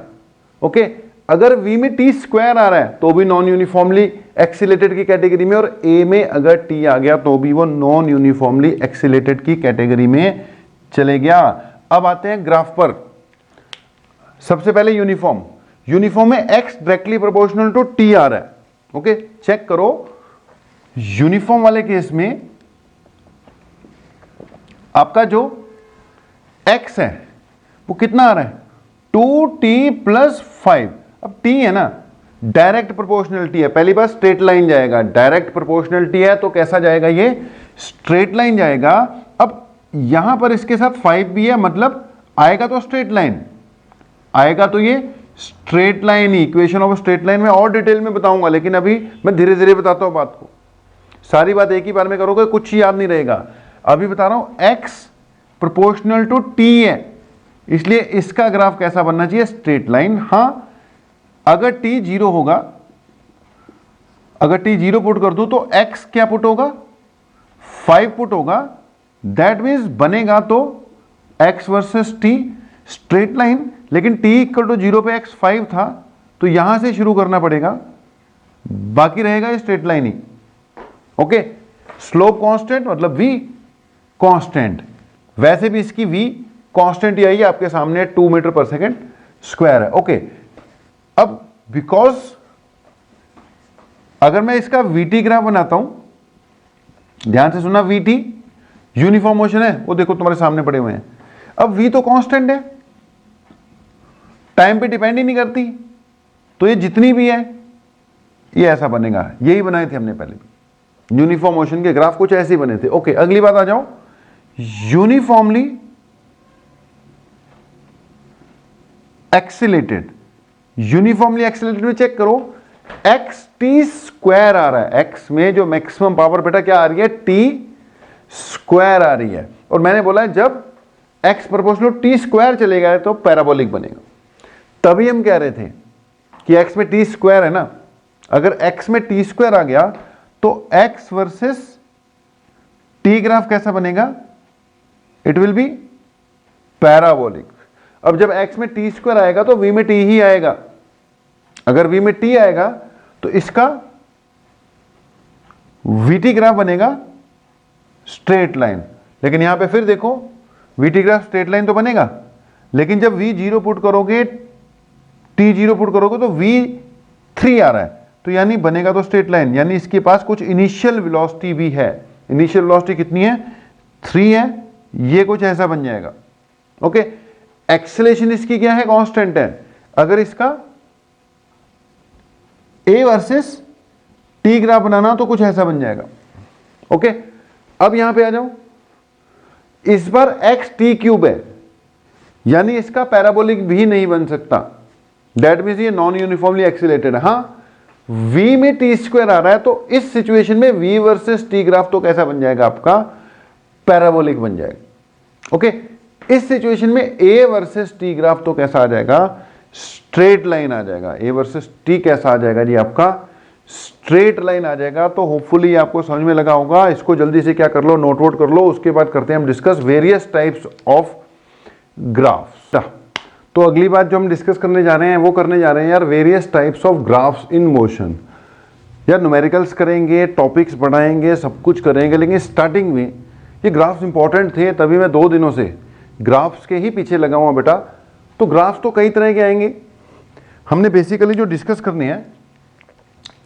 S1: ओके, अगर v में t स्क्वायर आ रहा है तो भी नॉन यूनिफॉर्मली एक्सिलेटेड की कैटेगरी में, और a में अगर t आ गया तो भी वो नॉन यूनिफॉर्मली एक्सिलेटेड की कैटेगरी में चले गया। अब आते हैं ग्राफ पर। सबसे पहले यूनिफॉर्म, यूनिफॉर्म में x directly proportional to t आ रहा है। ओके, चेक करो, यूनिफॉर्म वाले केस में आपका जो x है वो कितना आ रहा है, 2t प्लस 5। अब t है ना, डायरेक्ट प्रोपोर्शनलिटी है, पहली बार स्ट्रेट लाइन जाएगा। डायरेक्ट प्रोपोर्शनलिटी है तो कैसा जाएगा, ये स्ट्रेट लाइन जाएगा। अब यहां पर इसके साथ 5 भी है, मतलब आएगा तो स्ट्रेट लाइन, आएगा तो ये straight line he. Equation of straight line में और डिटेल में बताऊंगा, लेकिन अभी मैं धीरे धीरे बताता हूं बात को। सारी बात एक ही बार में करोगे कुछ याद नहीं रहेगा। अभी बता रहा हूं x प्रोपोर्शनल टू t है, इसलिए इसका ग्राफ कैसा बनना चाहिए, स्ट्रेट लाइन। हां, अगर t 0 होगा, अगर t 0 पुट कर दूं तो x क्या पुट होगा, 5 पुट होगा। दैट मीन्स बनेगा तो x versus t straight line, लेकिन t इक्वल टू 0 पे x 5 था तो यहां से शुरू करना पड़ेगा, बाकी रहेगा ये स्ट्रेट लाइन ही। ओके, स्लोप कांस्टेंट मतलब v कांस्टेंट, वैसे भी इसकी v कांस्टेंट ही आई है आपके सामने 2 मीटर पर सेकेंड स्क्वायर है। ओके, अब बिकॉज अगर मैं इसका vt ग्राफ बनाता हूं, ध्यान से सुनना, vt यूनिफॉर्म मोशन है, वो देखो तुम्हारे सामने पड़े हुए हैं। अब v तो कांस्टेंट है, टाइम पे डिपेंड ही नहीं करती, तो ये जितनी भी है ये ऐसा बनेगा। यही बनाए थे हमने पहले भी, यूनिफॉर्म मोशन के ग्राफ कुछ ऐसे ही बने थे। ओके, अगली बात आ जाओ, यूनिफॉर्मली एक्सिलेटेड। यूनिफॉर्मली एक्सिलेटेड में चेक करो, एक्स टी स्क्वायर आ रहा है, एक्स में जो मैक्सिमम पावर बेटा क्या आ रही है, टी स्क्वायर आ रही है। और मैंने बोला है जब एक्स प्रोपोर्शनल टी स्क्वायर चलेगा तो पैराबोलिक बनेगा। तभी हम कह रहे थे कि एक्स में टी स्क्वायर है ना, अगर एक्स में टी स्क्वायर आ गया तो एक्स वर्सेस टी ग्राफ कैसा बनेगा, इट विल बी पैराबोलिक। अब जब एक्स में टी स्क्वायर आएगा तो वी में टी ही आएगा, अगर वी में टी आएगा तो इसका वीटी ग्राफ बनेगा स्ट्रेट लाइन। लेकिन यहां पे फिर देखो, वीटी ग्राफ स्ट्रेट लाइन तो बनेगा, लेकिन जब वी जीरो पुट करोगे, टी जीरो पुट करोगे तो वी 3 आ रहा है, तो यानी बनेगा तो स्ट्रेट लाइन, यानी इसके पास कुछ इनिशियल वेलोसिटी भी है। इनिशियल वेलोसिटी कितनी है, 3 है, ये कुछ ऐसा बन जाएगा। ओके, एक्सेलेरेशन इसकी क्या है, कांस्टेंट है। अगर इसका ए वर्सेस टी ग्राफ बनाना तो कुछ ऐसा बन जाएगा। ओके, अब यहां पे आ जाओ, इस बार एक्स टी क्यूब है, यानी इसका पैराबोलिक भी नहीं बन सकता, दैट मीन्स ये नॉन यूनिफॉर्मली एक्सिलेटेड है। हाँ, v में टी स्क्वायर आ रहा है, तो इस सिचुएशन में v वर्सेस टी ग्राफ तो कैसा बन जाएगा, आपका पैराबोलिक बन जाएगा। ओके, इस सिचुएशन में a वर्सेस टी ग्राफ तो कैसा आ जाएगा, स्ट्रेट लाइन आ जाएगा। a वर्सेस टी कैसा आ जाएगा जी, आपका स्ट्रेट लाइन आ जाएगा। तो होपफुली आपको समझ में लगा होगा। इसको जल्दी से क्या कर लो, नोट वोट कर लो, उसके बाद करते हैं हम discuss various types of graphs. तो अगली बात जो हम डिस्कस करने जा रहे हैं वो करने जा रहे हैं यार various types of graphs in motion. यार न्यूमेरिकल्स करेंगे, टॉपिक्स बढ़ाएंगे, सब कुछ करेंगे, लेकिन स्टार्टिंग में ये ग्राफ्स इंपॉर्टेंट थे, तभी मैं 2 दिनों से ग्राफ्स के ही पीछे लगा हुआ बेटा। तो ग्राफ्स तो कई तरह के आएंगे, हमने बेसिकली जो डिस्कस करने हैं,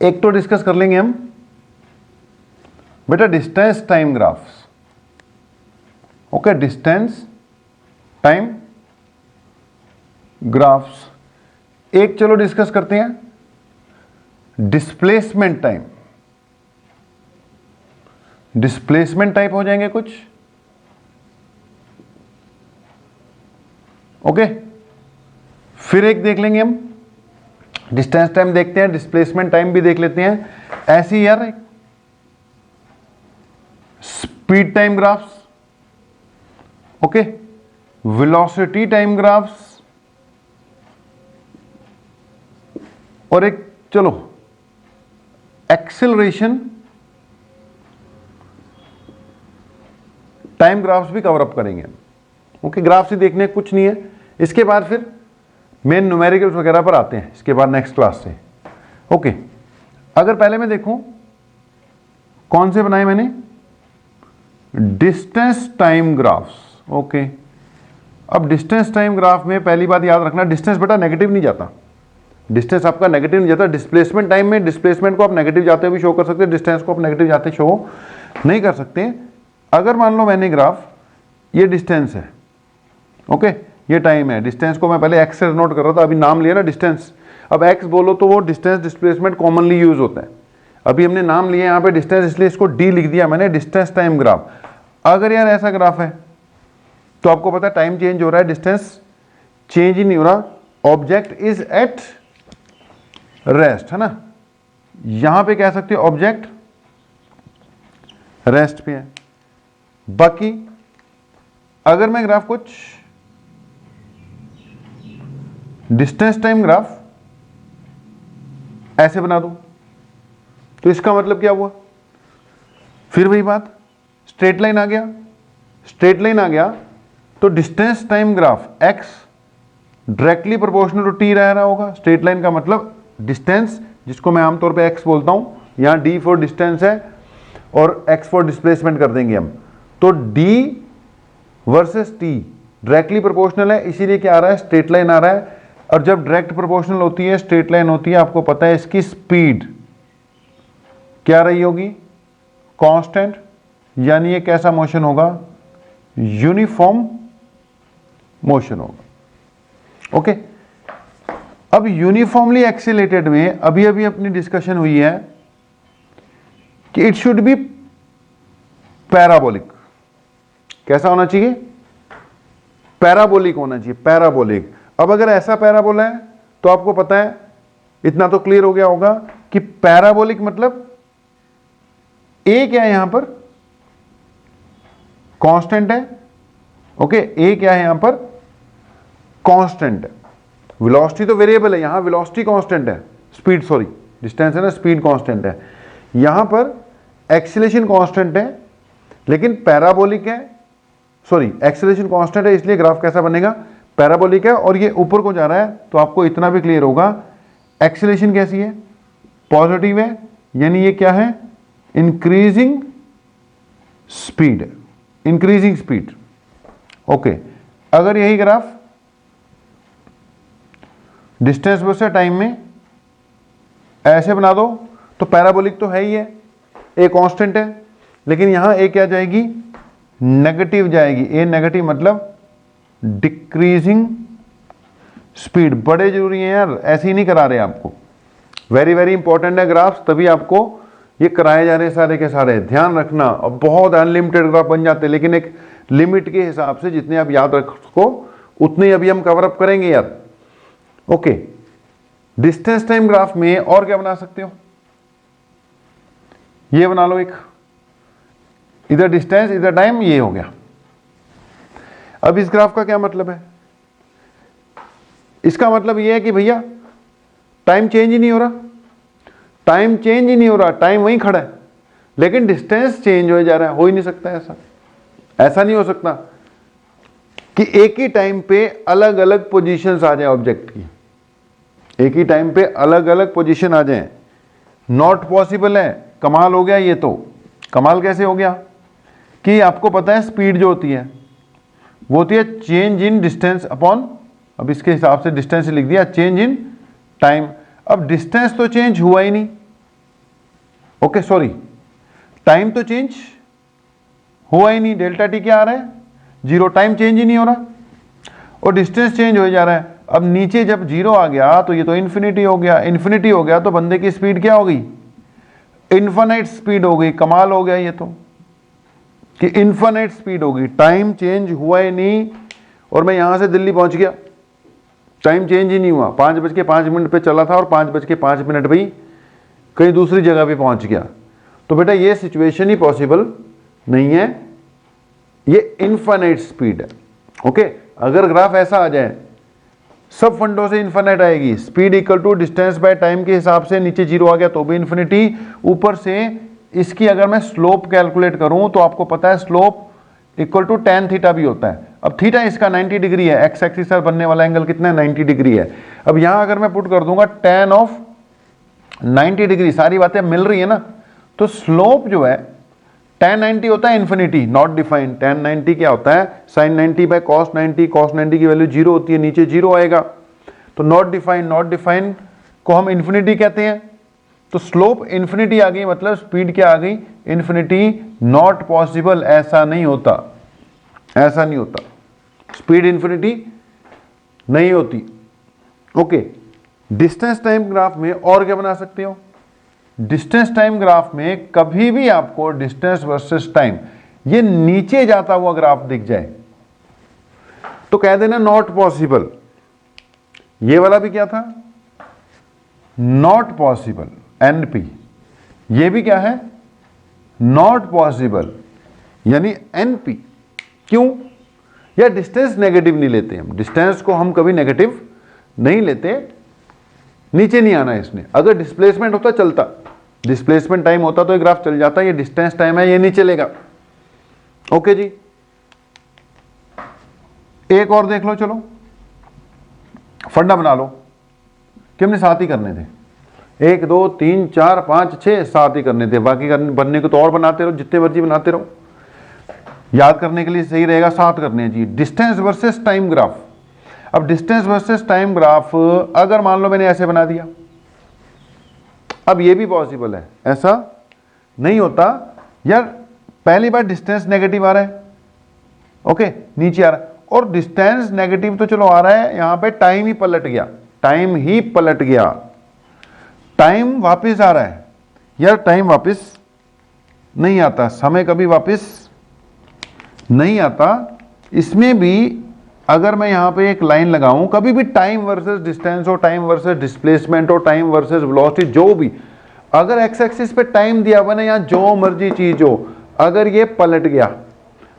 S1: एक तो डिस्कस कर लेंगे हम बेटा distance time graphs. Okay, distance time graphs. एक चलो डिस्कस करते हैं डिस्प्लेसमेंट टाइम। डिस्प्लेसमेंट टाइप हो जाएंगे कुछ। ओके, फिर एक देख लेंगे हम डिस्टेंस टाइम, देखते हैं डिस्प्लेसमेंट टाइम भी देख लेते हैं। ऐसे ही यार speed time graphs, okay, velocity time graphs, और एक चलो एक्सेलरेशन टाइम ग्राफ्स भी कवर अप करेंगे। ओके, ग्राफ्स ही देखने कुछ नहीं है। इसके बाद फिर मेन न्यूमेरिकल्स वगैरह पर आते हैं, इसके बाद नेक्स्ट क्लास से। ओके, अगर पहले मैं देखूं कौन से बनाए मैंने, डिस्टेंस टाइम ग्राफ्स। ओके, अब डिस्टेंस टाइम ग्राफ में पहली बात याद रखना, डिस्टेंस बेटा नेगेटिव नहीं जाता, डिस्टेंस आपका नेगेटिव नहीं जाता। डिस्प्लेसमेंट टाइम में डिस्प्लेसमेंट को आप नेगेटिव जाते हुए भी शो कर सकते हैं, डिस्टेंस को आप नेगेटिव जाते शो नहीं कर सकते। अगर मान लो मैंने ग्राफ, ये डिस्टेंस है, ओके, ये टाइम है, डिस्टेंस को मैं पहले एक्स से नोट कर रहा था, अभी नाम लिया ना डिस्टेंस, अब एक्स बोलो तो वो डिस्टेंस डिस्प्लेसमेंट कॉमनली यूज होता है। अभी हमने नाम लिया यहाँ पे डिस्टेंस, इसलिए इसको डी लिख दिया मैंने, डिस्टेंस टाइम ग्राफ। अगर यार ऐसा ग्राफ है तो आपको पता है टाइम चेंज हो रहा है, डिस्टेंस चेंज ही नहीं हो रहा, ऑब्जेक्ट इज एट रेस्ट, है ना। यहां पे कह सकते हो ऑब्जेक्ट रेस्ट पे है। बाकी अगर मैं ग्राफ कुछ डिस्टेंस टाइम ग्राफ ऐसे बना दूं तो इसका मतलब क्या हुआ, फिर वही बात, स्ट्रेट लाइन आ गया। स्ट्रेट लाइन आ गया तो distance time graph x directly proportional to t रह रहा होगा। स्ट्रेट लाइन का मतलब डिस्टेंस, जिसको मैं आमतौर पे x बोलता हूं, यहां d फॉर डिस्टेंस है, और x फॉर डिस्प्लेसमेंट कर देंगे हम, तो d versus t directly proportional है, इसीलिए क्या आ रहा है, स्ट्रेट लाइन आ रहा है। और जब डायरेक्ट प्रोपोर्शनल होती है, स्ट्रेट लाइन होती है, आपको पता है इसकी स्पीड क्या रही होगी, कांस्टेंट, यानी ये कैसा मोशन होगा, यूनिफॉर्म मोशन होगा। ओके, अब यूनिफॉर्मली एक्सीलरेटेड में अभी अभी अपनी डिस्कशन हुई है कि इट शुड बी पैराबोलिक। कैसा होना चाहिए, पैराबोलिक होना चाहिए, पैराबोलिक। अब अगर ऐसा पैराबोला है तो आपको पता है, इतना तो क्लियर हो गया होगा कि पैराबोलिक मतलब ए क्या है यहां पर, कांस्टेंट है। ओके, ए क्या है यहां पर, कांस्टेंट है। वेलोसिटी तो वेरिएबल है, यहां वेलोसिटी कांस्टेंट है, स्पीड सॉरी डिस्टेंस है ना, स्पीड कांस्टेंट है। यहां पर एक्सीलरेशन कांस्टेंट है, लेकिन पैराबोलिक है, सॉरी एक्सीलरेशन कांस्टेंट है, इसलिए ग्राफ कैसा बनेगा, पैराबोलिक है। और ये ऊपर को जा रहा है, तो आपको इतना भी क्लियर होगा, एक्सीलरेशन कैसी है, पॉजिटिव है, यानी ये क्या है, increasing speed, increasing speed. Okay, अगर यही ग्राफ डिस्टेंस वर्सेस टाइम में ऐसे बना दो तो पैराबोलिक तो है ही है, ए कांस्टेंट है, लेकिन यहां ए क्या जाएगी, नेगेटिव जाएगी। ए नेगेटिव मतलब डिक्रीजिंग स्पीड। बड़े जरूरी हैं यार, ऐसे ही नहीं करा रहे आपको, वेरी वेरी इंपॉर्टेंट है ग्राफ्स, तभी आपको ये कराए जा रहे हैं सारे के सारे, ध्यान रखना। अब बहुत अनलिमिटेड ग्राफ बन जाते हैं, लेकिन एक लिमिट के हिसाब से जितने आप याद रखो उतने अभी हम कवर अप करेंगे यार। ओके, डिस्टेंस टाइम ग्राफ में और क्या बना सकते हो, ये बना लो एक, इधर डिस्टेंस इधर टाइम, ये हो गया। अब इस ग्राफ का क्या मतलब है, इसका मतलब ये है कि भैया टाइम चेंज ही नहीं हो रहा, टाइम चेंज ही नहीं हो रहा, टाइम वहीं खड़ा है, लेकिन डिस्टेंस चेंज हो जा रहा है। हो ही नहीं सकता ऐसा, ऐसा नहीं हो सकता कि एक ही टाइम पे अलग अलग पोजीशंस आ जाए ऑब्जेक्ट की, एक ही टाइम पे अलग अलग पोजीशन आ जाए, नॉट पॉसिबल है। कमाल हो गया ये तो, कमाल कैसे हो गया कि आपको पता है स्पीड जो होती है वो होती है चेंज इन डिस्टेंस अपॉन, अब इसके हिसाब से डिस्टेंस लिख दिया, चेंज इन टाइम। अब डिस्टेंस तो चेंज हुआ ही नहीं, ओके सॉरी, टाइम तो चेंज हुआ ही नहीं, डेल्टा टी क्या आ रहा है, जीरो, टाइम चेंज ही नहीं हो रहा और डिस्टेंस चेंज हो जा रहा है। अब नीचे जब जीरो आ गया तो ये तो इन्फिनिटी हो गया, इन्फिनिटी हो गया तो बंदे की स्पीड क्या हो गई, इन्फिनिट स्पीड हो गई। कमाल हो गया ये तो कि इन्फिनिट स्पीड हो गई, टाइम चेंज हुआ ही नहीं, और मैं यहां से दिल्ली पहुंच गया, टाइम चेंज ही नहीं हुआ, 5:05 पे चला था और 5:05 भाई कहीं दूसरी जगह पे पहुंच गया। तो बेटा ये सिचुएशन ही पॉसिबल नहीं है, ये इन्फिनिट स्पीड है। ओके, अगर ग्राफ ऐसा आ जाए, सब फंडों से इन्फिनिट आएगी, speed equal to distance by time के हिसाब से, नीचे जीरो आ गया तो भी इन्फिनिटी, ऊपर से इसकी अगर मैं स्लोप कैलकुलेट करूं तो आपको पता है slope equal to tan theta भी होता है। अब थीटा इसका 90 डिग्री है, एक्स एक्सिस पर बनने वाला एंगल कितना है, 90 डिग्री है। अब यहां अगर मैं पुट कर दूंगा tan ऑफ 90 डिग्री, सारी बातें मिल रही है ना, तो स्लोप जो है tan 90 होता है इन्फिनिटी, नॉट डिफाइंड। tan 90 क्या होता है, sin 90 बाय cos 90, cos 90 की वैल्यू जीरो होती है, नीचे जीरो आएगा, तो नॉट डिफाइंड, नॉट डिफाइंड को हम इन्फिनिटी कहते हैं। तो स्लोप इन्फिनिटी आ गई, मतलब स्पीड क्या आ गई, इन्फिनिटी। नॉट पॉसिबल, ऐसा नहीं होता, ऐसा नहीं होता, स्पीड इन्फिनिटी नहीं होती। ओके, डिस्टेंस टाइम ग्राफ में और क्या बना सकते हो, डिस्टेंस टाइम ग्राफ में कभी भी आपको डिस्टेंस वर्सेस टाइम ये नीचे जाता हुआ ग्राफ दिख जाए तो कह देना नॉट पॉसिबल। ये वाला भी क्या था, नॉट पॉसिबल, एनपी, ये भी क्या है, नॉट पॉसिबल, यानी एनपी। क्यों, या डिस्टेंस नेगेटिव नहीं लेते हम, डिस्टेंस को हम कभी नेगेटिव नहीं लेते, नीचे नहीं आना इसने। अगर डिस्प्लेसमेंट होता चलता, डिस्प्लेसमेंट टाइम होता तो ये ग्राफ चल जाता, ये डिस्टेंस टाइम है, ये नहीं चलेगा। ओके जी, एक और देख लो, चलो फंडा बना लो कि हमने साथ ही करने थे। 1 2 3 4 5 6 7 ही करने थे, बाकी बनने को तो और बनाते रहो, जितने मर्जी बनाते रहो। याद करने के लिए सही रहेगा 7 करने हैं जी। Distance versus time graph. अब डिस्टेंस वर्सेस टाइम ग्राफ अगर मान लो मैंने ऐसे बना दिया, अब ये भी पॉसिबल है, ऐसा नहीं होता यार। पहली बार डिस्टेंस नेगेटिव आ रहा है, ओके, नीचे आ रहा है, और डिस्टेंस नेगेटिव तो चलो आ रहा है, यहां पे टाइम ही पलट गया, टाइम ही पलट गया, टाइम वापस आ रहा है यार। टाइम वापस नहीं आता, समय कभी वापस नहीं आता। इसमें भी अगर मैं यहां पे एक लाइन लगाऊं, कभी भी टाइम वर्सेस डिस्टेंस हो, टाइम वर्सेस डिस्प्लेसमेंट हो, टाइम वर्सेस वेलोसिटी, जो भी, अगर एक्स एक्सिस पे टाइम दिया हुआ ना, यहां जो मर्जी चीज हो, अगर ये पलट गया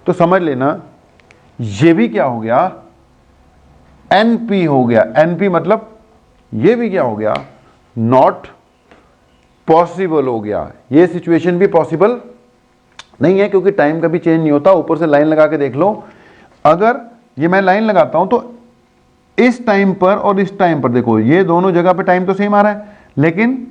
S1: तो समझ लेना ये भी क्या हो गया, एनपी हो गया। एनपी मतलब ये भी क्या हो गया, नॉट पॉसिबल हो गया। ये सिचुएशन भी पॉसिबल नहीं है, क्योंकि टाइम कभी चेंज नहीं होता। ऊपर से लाइन लगा के देख लो, अगर ये मैं लाइन लगाता हूं तो इस टाइम पर और इस टाइम पर देखो, ये दोनों जगह पे टाइम तो सेम आ रहा है, लेकिन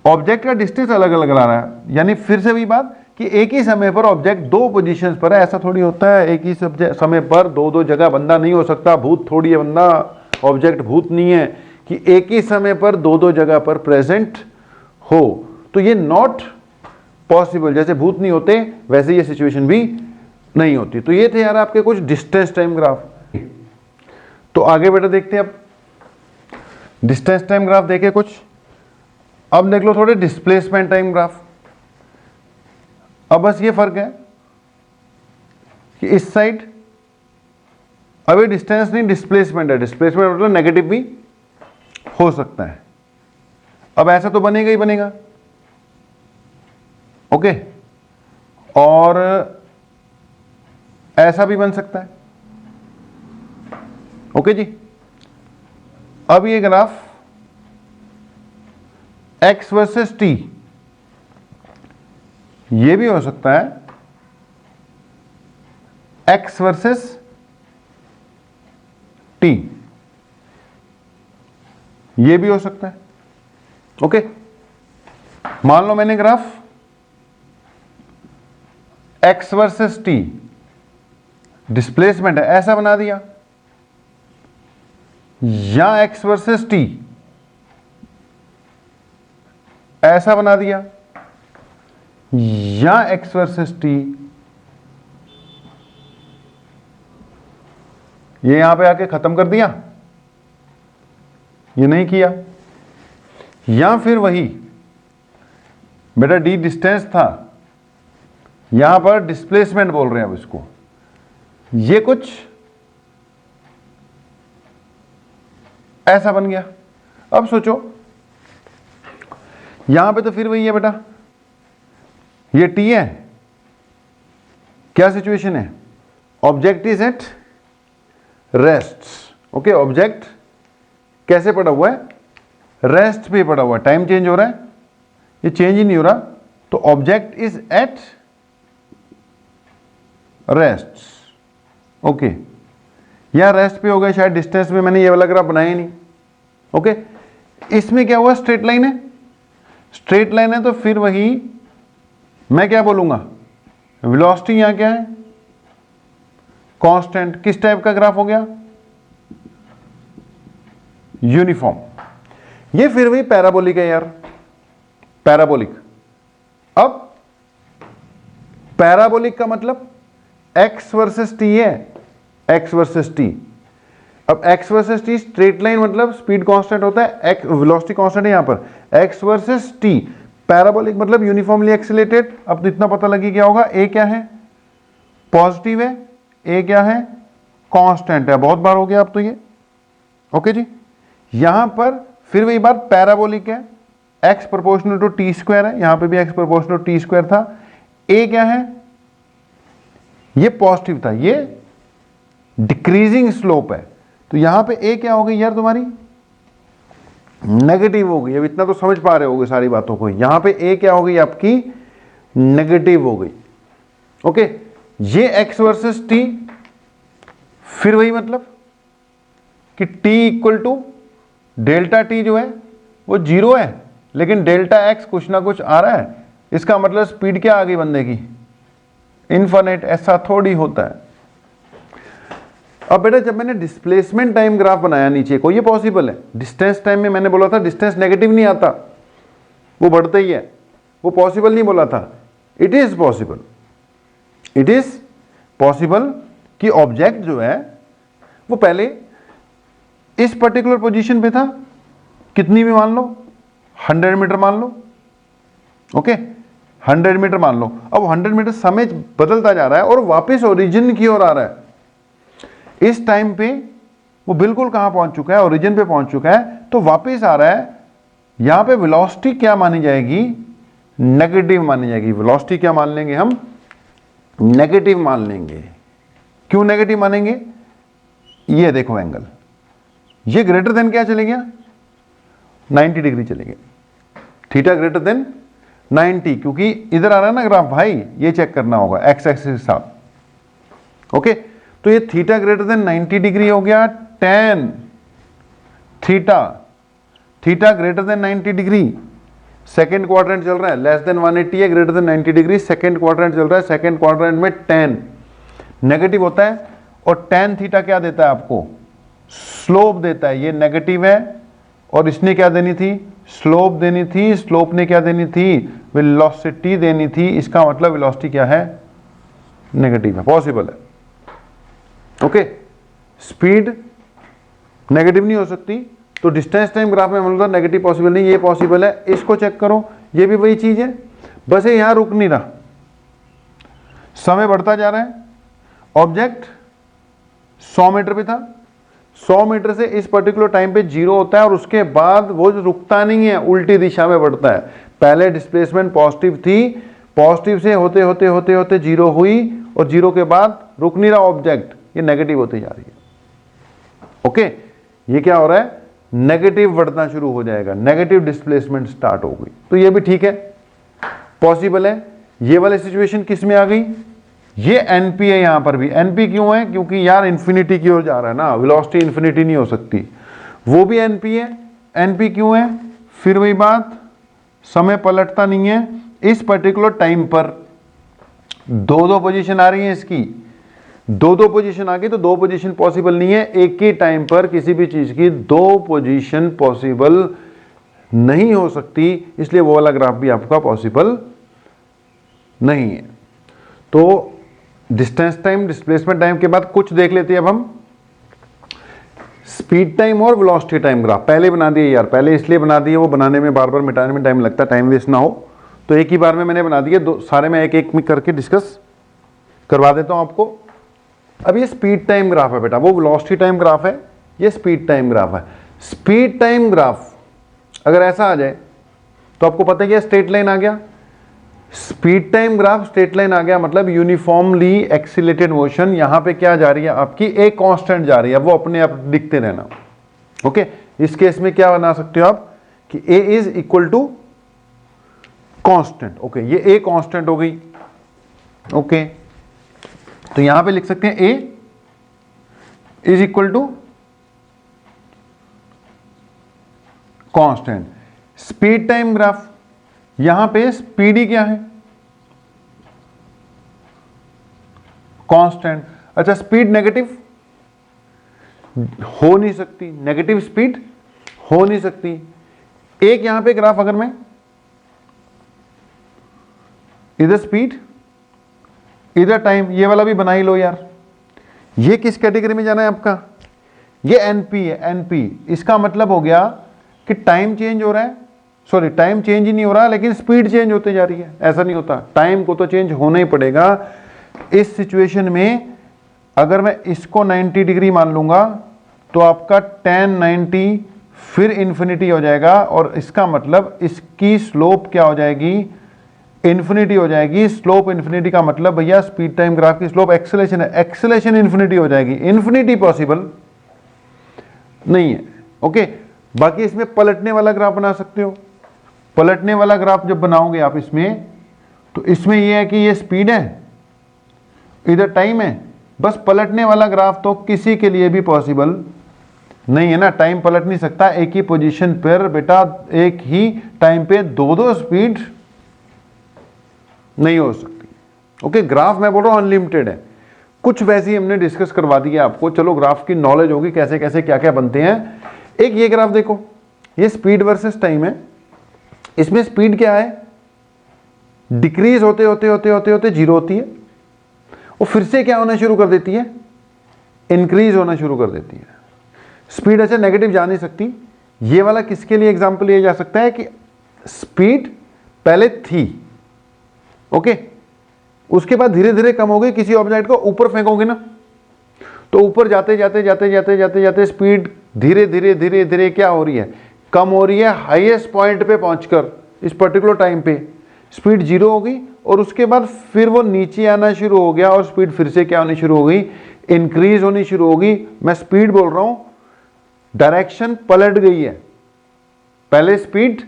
S1: ऑब्जेक्ट का डिस्टेंस अलग अलग आ रहा है। यानी फिर से वही बात कि एक ही समय पर ऑब्जेक्ट दो पोजीशंस पर है, ऐसा थोड़ी होता है। एक ही समय पर दो दो जगह बंदा नहीं हो सकता, भूत थोड़ी है बंदा, ऑब्जेक्ट भूत नहीं है कि एक ही समय पर दो दो जगह पर प्रेजेंट हो। तो ये नॉट पॉसिबल, जैसे भूत नहीं होते वैसे ये सिचुएशन भी नहीं होती। तो ये थे यार आपके कुछ डिस्टेंस टाइम ग्राफ। तो आगे बेटा देखते हैं, अब डिस्टेंस टाइम ग्राफ देखे कुछ, अब देख लो थोड़े डिस्प्लेसमेंट टाइम ग्राफ। अब बस ये फर्क है कि इस साइड अभी डिस्टेंस नहीं, डिस्प्लेसमेंट है। डिस्प्लेसमेंट मतलब नेगेटिव भी हो सकता है। अब ऐसा तो बनेगा ही बनेगा, ओके, और ऐसा भी बन सकता है, ओके जी। अब ये ग्राफ x वर्सेस t, ये भी हो सकता है x वर्सेस t, ये भी हो सकता है, ओके। मान लो मैंने graph x versus t, displacement है, ऐसा बना दिया, या x वर्सेस t ऐसा बना दिया, या x वर्सेस t ये यहां पे आके खत्म कर दिया, ये नहीं किया, या फिर वही बेटा d डिस्टेंस था, यहां पर डिस्प्लेसमेंट बोल रहे हैं अब इसको, ये कुछ ऐसा बन गया। अब सोचो यहां पे तो फिर वही है बेटा, ये t है, क्या सिचुएशन है, object is at rest, okay. Object कैसे पड़ा हुआ है, रेस्ट पे पड़ा हुआ है, टाइम चेंज हो रहा है, ये चेंज ही नहीं हो रहा, तो object is at rest, okay. यहां रेस्ट पे हो गया, शायद डिस्टेंस में मैंने ये वाला ग्राफ बनाया ही नहीं, ओके। इसमें क्या हुआ, स्ट्रेट लाइन है, स्ट्रेट लाइन है तो फिर वही मैं क्या बोलूंगा, वेलोसिटी यहां क्या है, कांस्टेंट। किस टाइप का ग्राफ हो गया, यूनिफॉर्म। ये फिर वही पैराबोलिक है यार, पैराबोलिक। अब पैराबोलिक का मतलब x वर्सेस t है, x वर्सेस t। अब x versus t straight line मतलब स्पीड कांस्टेंट होता है, x वेलोसिटी कांस्टेंट है यहां पर, x वर्सेस t। पैराबोलिक मतलब यूनिफॉर्मली एक्सीलरेटेड। अब तो इतना पता लगी क्या होगा, a क्या है, पॉजिटिव है, a क्या है, कांस्टेंट है। बहुत बार हो गया अब तो ये, ओके जी। यहां पर फिर वही बात, पैराबोलिक है, x proportional to t square है, यहां पे भी x proportional to t square था। a क्या है, ये पॉजिटिव था, ये डिक्रीजिंग स्लोप है, तो यहां पे a क्या हो गई यार तुम्हारी, नेगेटिव हो गई। अब इतना तो समझ पा रहे होगे सारी बातों को, यहां पे a क्या हो गई आपकी, नेगेटिव हो गई, ओके। ये x वर्सेस t, फिर वही मतलब कि t equal to delta t जो है वो 0 है, लेकिन डेल्टा एक्स कुछ ना कुछ आ रहा है, इसका मतलब स्पीड क्या आ गई बंदे की, इनफाइनाइट। ऐसा थोड़ी होता है। अब बेटा जब मैंने डिस्प्लेसमेंट टाइम ग्राफ बनाया नीचे को, ये पॉसिबल है। डिस्टेंस टाइम में मैंने बोला था डिस्टेंस नेगेटिव नहीं आता, वो बढ़ता ही है, वो पॉसिबल नहीं बोला था। It is possible, it is possible कि ऑब्जेक्ट जो है वो पहले इस पर्टिकुलर पोजीशन पे था, कितनी भी मान लो, 100 मीटर मान लो, ओके 100 मीटर मान लो। अब 100 मीटर समय बदलता जा रहा है और वापस ओरिजिन की ओर आ रहा है। इस टाइम पे वो बिल्कुल कहां पहुंच चुका है, ओरिजिन पे पहुंच चुका है, तो वापस आ रहा है। यहां पे वेलोसिटी क्या मानी जाएगी, नेगेटिव मानी जाएगी। वेलोसिटी क्या मान लेंगे हम, नेगेटिव मान लेंगे। क्यों नेगेटिव मानेंगे, ये देखो एंगल, ये ग्रेटर देन क्या चले गया, 90 डिग्री चले गए, थीटा ग्रेटर देन 90, क्योंकि इधर आ रहा है ना ग्राफ भाई, ये चेक करना होगा एक्स एक्सिस के साथ। ओके, तो ये थीटा ग्रेटर देन 90 डिग्री हो गया, tan theta, theta greater than 90 degree, second quadrant चल रहा है, लेस देन 180 है, greater than 90 degree, second quadrant चल रहा है, सेकेंड क्वाड्रेंट में tan नेगेटिव होता है, और tan थीटा क्या देता है आपको, स्लोप देता है। ये नेगेटिव है और इसने क्या देनी थी, स्लोप देनी थी, स्लोप ने क्या देनी थी, वेलोसिटी देनी थी। इसका मतलब वेलोसिटी क्या है, नेगेटिव है, पॉसिबल है। ओके, स्पीड नेगेटिव नहीं हो सकती, तो डिस्टेंस टाइम ग्राफ में मतलब नेगेटिव पॉसिबल नहीं, ये पॉसिबल है। इसको चेक करो, ये भी वही चीज है, बस ये यहां रुक नहीं रहा, समय बढ़ता जा रहा है। ऑब्जेक्ट 100 मीटर पे था, 100 मीटर से इस पर्टिकुलर टाइम पे 0 होता है, और उसके बाद वो रुकता नहीं है, उल्टी दिशा में बढ़ता है। पहले डिस्प्लेसमेंट पॉजिटिव थी, पॉजिटिव से होते होते होते होते 0 हुई, और 0 के बाद रुक नहीं रहा ऑब्जेक्ट, ये नेगेटिव होती जा रही है। ओके, ये क्या हो रहा है, नेगेटिव बढ़ना शुरू हो जाएगा, नेगेटिव डिस्प्लेसमेंट स्टार्ट हो गई। तो ये भी ठीक है, पॉसिबल है। ये वाली सिचुएशन किस में आ गई, ये एनपी है, यहां पर भी एनपी क्यों है, क्योंकि यार इन्फिनिटी की ओर जा रहा है ना, वेलोसिटी इन्फिनिटी नहीं हो सकती, वो भी एनपी है। एनपी क्यों है, फिर वही बात, समय पलटता नहीं है। इस पर्टिकुलर टाइम पर दो पोजीशन आ रही है इसकी, दो पोजीशन आ गई, तो 2 पोजीशन पॉसिबल नहीं है। एक ही टाइम पर किसी भी चीज की 2 पोजीशन पॉसिबल नहीं हो सकती, इसलिए वो वाला ग्राफ भी आपका पॉसिबल नहीं है। तो डिस्टेंस टाइम, डिस्प्लेसमेंट टाइम के बाद कुछ देख लेते हैं अब हम, स्पीड टाइम और वेलोसिटी टाइम ग्राफ। पहले बना दिए यार, पहले इसलिए बना दिए, वो बनाने में बार बार मिटाने में टाइम लगता है, टाइम वेस्ट ना हो, तो एक ही बार में मैंने बना दिए। सारे में एक एक में करके डिस्कस करवा देता हूं आपको। अब ये स्पीड टाइम ग्राफ है बेटा, वो वेलोसिटी टाइम ग्राफ है, ये स्पीड टाइम ग्राफ है। स्पीड टाइम ग्राफ अगर ऐसा आ जाए तो आपको पता है कि स्ट्रेट लाइन आ गया, speed time graph straight line आ गया, मतलब यूनिफॉर्मली एक्सीलरेटेड मोशन। यहां पे क्या जा रही है आपकी, एक कांस्टेंट जा रही है, वो अपने आप दिखते रहना। ओके, इस केस में क्या बना सकते हो आप कि a is equal to constant. Okay, ये a कांस्टेंट हो गई। ओके, तो यहां पे लिख सकते हैं a is equal to constant. Speed time graph, यहां पे स्पीड ही क्या है, कांस्टेंट। अच्छा, स्पीड नेगेटिव हो नहीं सकती, नेगेटिव स्पीड हो नहीं सकती। एक यहां पे ग्राफ अगर मैं इधर स्पीड इधर टाइम, ये वाला भी बना ही लो यार। ये किस कैटेगरी में जाना है आपका, ये एनपी है, एनपी। इसका मतलब हो गया कि टाइम चेंज हो रहा है, सॉरी टाइम चेंज ही नहीं हो रहा, लेकिन स्पीड चेंज होती जा रही है। ऐसा नहीं होता, टाइम को तो चेंज होना ही पड़ेगा। इस सिचुएशन में अगर मैं इसको 90 डिग्री मान लूंगा तो आपका tan 90 फिर इन्फिनिटी हो जाएगा, और इसका मतलब इसकी स्लोप क्या हो जाएगी, इन्फिनिटी हो जाएगी। स्लोप इन्फिनिटी का मतलब भैया स्पीड टाइम ग्राफ की स्लोप एक्सेलेरेशन है, एक्सेलेरेशन इन्फिनिटी हो जाएगी। इन्फिनिटी पॉसिबल नहीं है। ओके, बाकी इसमें पलटने वाला ग्राफ बना सकते हो। पलटने वाला ग्राफ जब बनाओगे आप इसमें, तो इसमें यह है कि ये स्पीड है, इधर टाइम है, बस पलटने वाला ग्राफ तो किसी के लिए भी पॉसिबल नहीं है ना, टाइम पलट नहीं सकता एक ही पोजीशन पर बेटा, एक ही टाइम पे दो दो स्पीड नहीं हो सकती। ओके, ग्राफ मैं बोल रहा हूं अनलिमिटेड है। कुछ वैसे ही हमने डिस्कस करवा दिया आपको, चलो ग्राफ की नॉलेज होगी कैसे कैसे क्या क्या बनते हैं। एक ये ग्राफ देखो, ये स्पीड वर्सेस टाइम है। इसमें स्पीड क्या है, डिक्रीज होते होते होते होते होते जीरो होती है, और फिर से क्या होना शुरू कर देती है, इंक्रीज होना शुरू कर देती है। स्पीड ऐसे नेगेटिव जा नहीं सकती। ये वाला किसके लिए एग्जांपल लिया जा सकता है कि स्पीड पहले थी, ओके, उसके बाद धीरे धीरे कम हो गई। किसी ऑब्जेक्ट को ऊपर फेंकोगे ना, तो ऊपर जाते जाते जाते जाते जाते जाते स्पीड धीरे धीरे धीरे धीरे क्या हो रही है, कम हो रही है। हाईएस्ट पॉइंट पे पहुंचकर इस पर्टिकुलर टाइम पे स्पीड जीरो हो गई, और उसके बाद फिर वो नीचे आना शुरू हो गया, और स्पीड फिर से क्या होनी शुरू हो गई, इंक्रीज होनी शुरू हो गई। मैं स्पीड बोल रहा हूं, डायरेक्शन पलट गई है। पहले स्पीड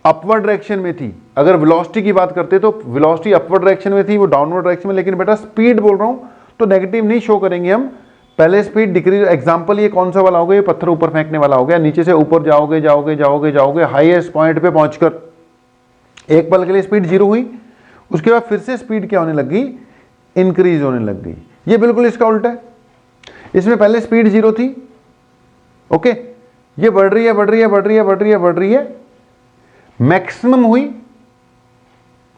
S1: अपवर्ड डायरेक्शन में थी, अगर वेलोसिटी की बात करते तो वेलोसिटी अपवर्ड डायरेक्शन में थी, वो डाउनवर्ड डायरेक्शन में। लेकिन बेटा स्पीड बोल रहा हूं तो नेगेटिव नहीं शो करेंगे हम। पहले स्पीड डिक्रीज, एग्जांपल ये कौन सा वाला हो गया, ये पत्थर ऊपर फेंकने वाला हो गया। नीचे से ऊपर जाओगे जाओगे जाओगे जाओगे, हाईएस्ट पॉइंट पे पहुंचकर एक पल के लिए स्पीड जीरो हुई, उसके बाद फिर से स्पीड क्या होने लग गई, इंक्रीज होने लग गई। ये बिल्कुल इसका उल्टा है। इसमें पहले स्पीड जीरो थी, ओके, ये बढ़ रही है बढ़ रही है बढ़ रही है बढ़ रही है बढ़ रही है, मैक्सिमम हुई,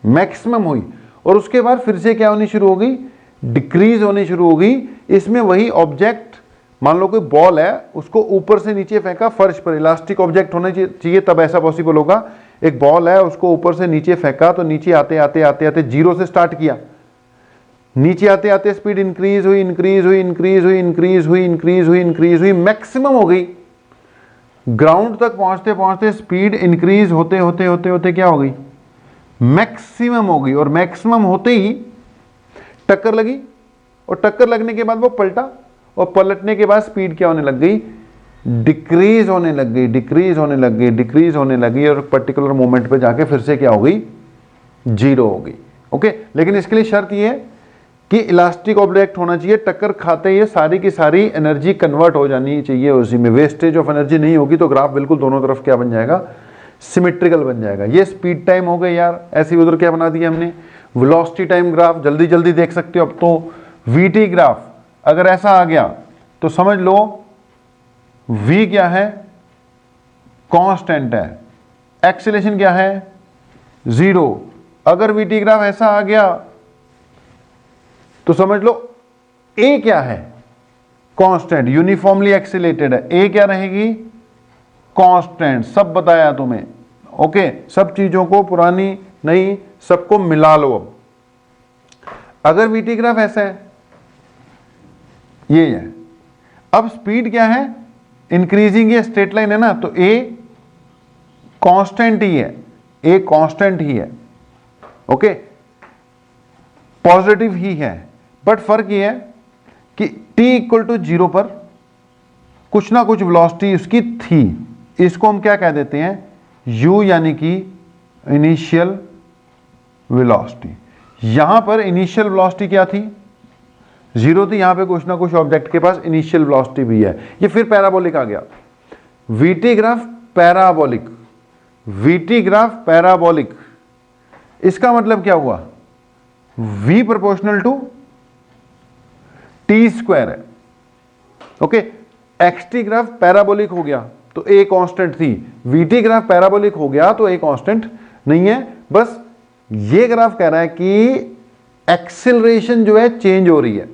S1: मैक्सिमम हुई, और उसके बाद फिर से क्या होनी शुरू हो गई, डिक्रीज होनी शुरू हो गई। इसमें वही ऑब्जेक्ट, मान लो कोई बॉल है, उसको ऊपर से नीचे फेंका फर्श पर, इलास्टिक ऑब्जेक्ट होना चाहिए तब ऐसा पॉसिबल होगा। एक बॉल है, उसको ऊपर से नीचे फेंका, तो नीचे आते आते आते आते जीरो से स्टार्ट किया, नीचे आते आते स्पीड इंक्रीज हुई इंक्रीज हुई इंक्रीज हुई इंक्रीज हुई इंक्रीज हुई इंक्रीज हुई, मैक्सिमम हो गई। ग्राउंड तक पहुंचते पहुंचते स्पीड इंक्रीज होते होते होते होते क्या हो गई, मैक्सिमम हो गई। और मैक्सिमम होते ही टक्कर लगी, और टक्कर लगने के बाद वो पलटा, और पलटने के बाद स्पीड क्या होने लग गई, डिक्रीज होने लग गई, डिक्रीज होने लग गई, डिक्रीज होने लगी, और पर्टिकुलर मोमेंट पे जाके फिर से क्या हो गई, जीरो हो गई। ओके, लेकिन इसके लिए शर्त ये है कि इलास्टिक ऑब्जेक्ट होना चाहिए, टक्कर खाते ही सारी की सारी एनर्जी कन्वर्ट हो जानी चाहिए उसी में, वेस्टेज ऑफ एनर्जी नहीं होगी, तो ग्राफ बिल्कुल दोनों तरफ क्या बन जाएगा, सिमेट्रिकल बन जाएगा। ये स्पीड टाइम हो गई यार, ऐसी उधर क्या बना दिया हमने, वेलोसिटी टाइम ग्राफ, जल्दी जल्दी देख सकते हो अब तो। वीटी ग्राफ अगर ऐसा आ गया तो समझ लो v क्या है, कांस्टेंट है, एक्सीलरेशन क्या है, जीरो। अगर वीटी ग्राफ ऐसा आ गया तो समझ लो a क्या है, कांस्टेंट, यूनिफॉर्मली एक्सीलरेटेड है। a क्या रहेगी, कांस्टेंट। सब बताया तुम्हें, ओके, सब चीजों को पुरानी नई सबको मिला लो। अब अगर वीटी ग्राफ ऐसा है, ये है, अब स्पीड क्या है, इंक्रीजिंग, ये स्ट्रेट लाइन है ना, तो a कांस्टेंट ही है, a कांस्टेंट ही है, ओके, पॉजिटिव ही है। बट फर्क ये है कि t इक्वल टू जीरो पर कुछ ना कुछ वेलोसिटी उसकी थी, इसको हम क्या कह देते हैं, u, यानी कि इनिशियल वेलोसिटी। यहां पर इनिशियल वेलोसिटी क्या थी, जीरो थी, यहां पे कुछ ना कुछ ऑब्जेक्ट के पास इनिशियल वेलोसिटी भी है। ये फिर पैराबोलिक आ गया, VT graph parabolic, VT graph parabolic. इसका मतलब क्या हुआ, v proportional to t square है, ओके। एक्सटी ग्राफ पैराबोलिक हो गया तो a कांस्टेंट थी, वीटी ग्राफ पैराबोलिक हो गया तो a कांस्टेंट नहीं है। बस ये ग्राफ कह रहा है कि एक्सेलरेशन जो है चेंज हो रही है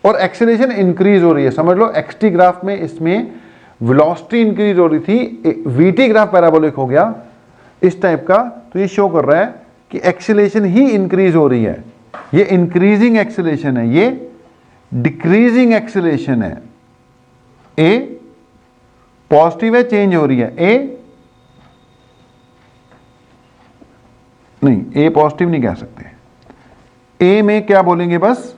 S1: और एक्सेलरेशन इंक्रीज हो रही है। समझ लो एक्सटी ग्राफ में इसमें वेलोसिटी इंक्रीज हो रही थी, वीटी ग्राफ पैराबोलिक हो गया इस टाइप का, तो ये शो कर रहा है कि एक्सेलरेशन ही इंक्रीज हो रही है। ये इंक्रीजिंग एक्सेलरेशन है, ये डिक्रीजिंग एक्सेलरेशन है। ए पॉजिटिव है, चेंज हो रही है, ए नहीं, ए पॉजिटिव नहीं कह सकते, ए में क्या बोलेंगे, बस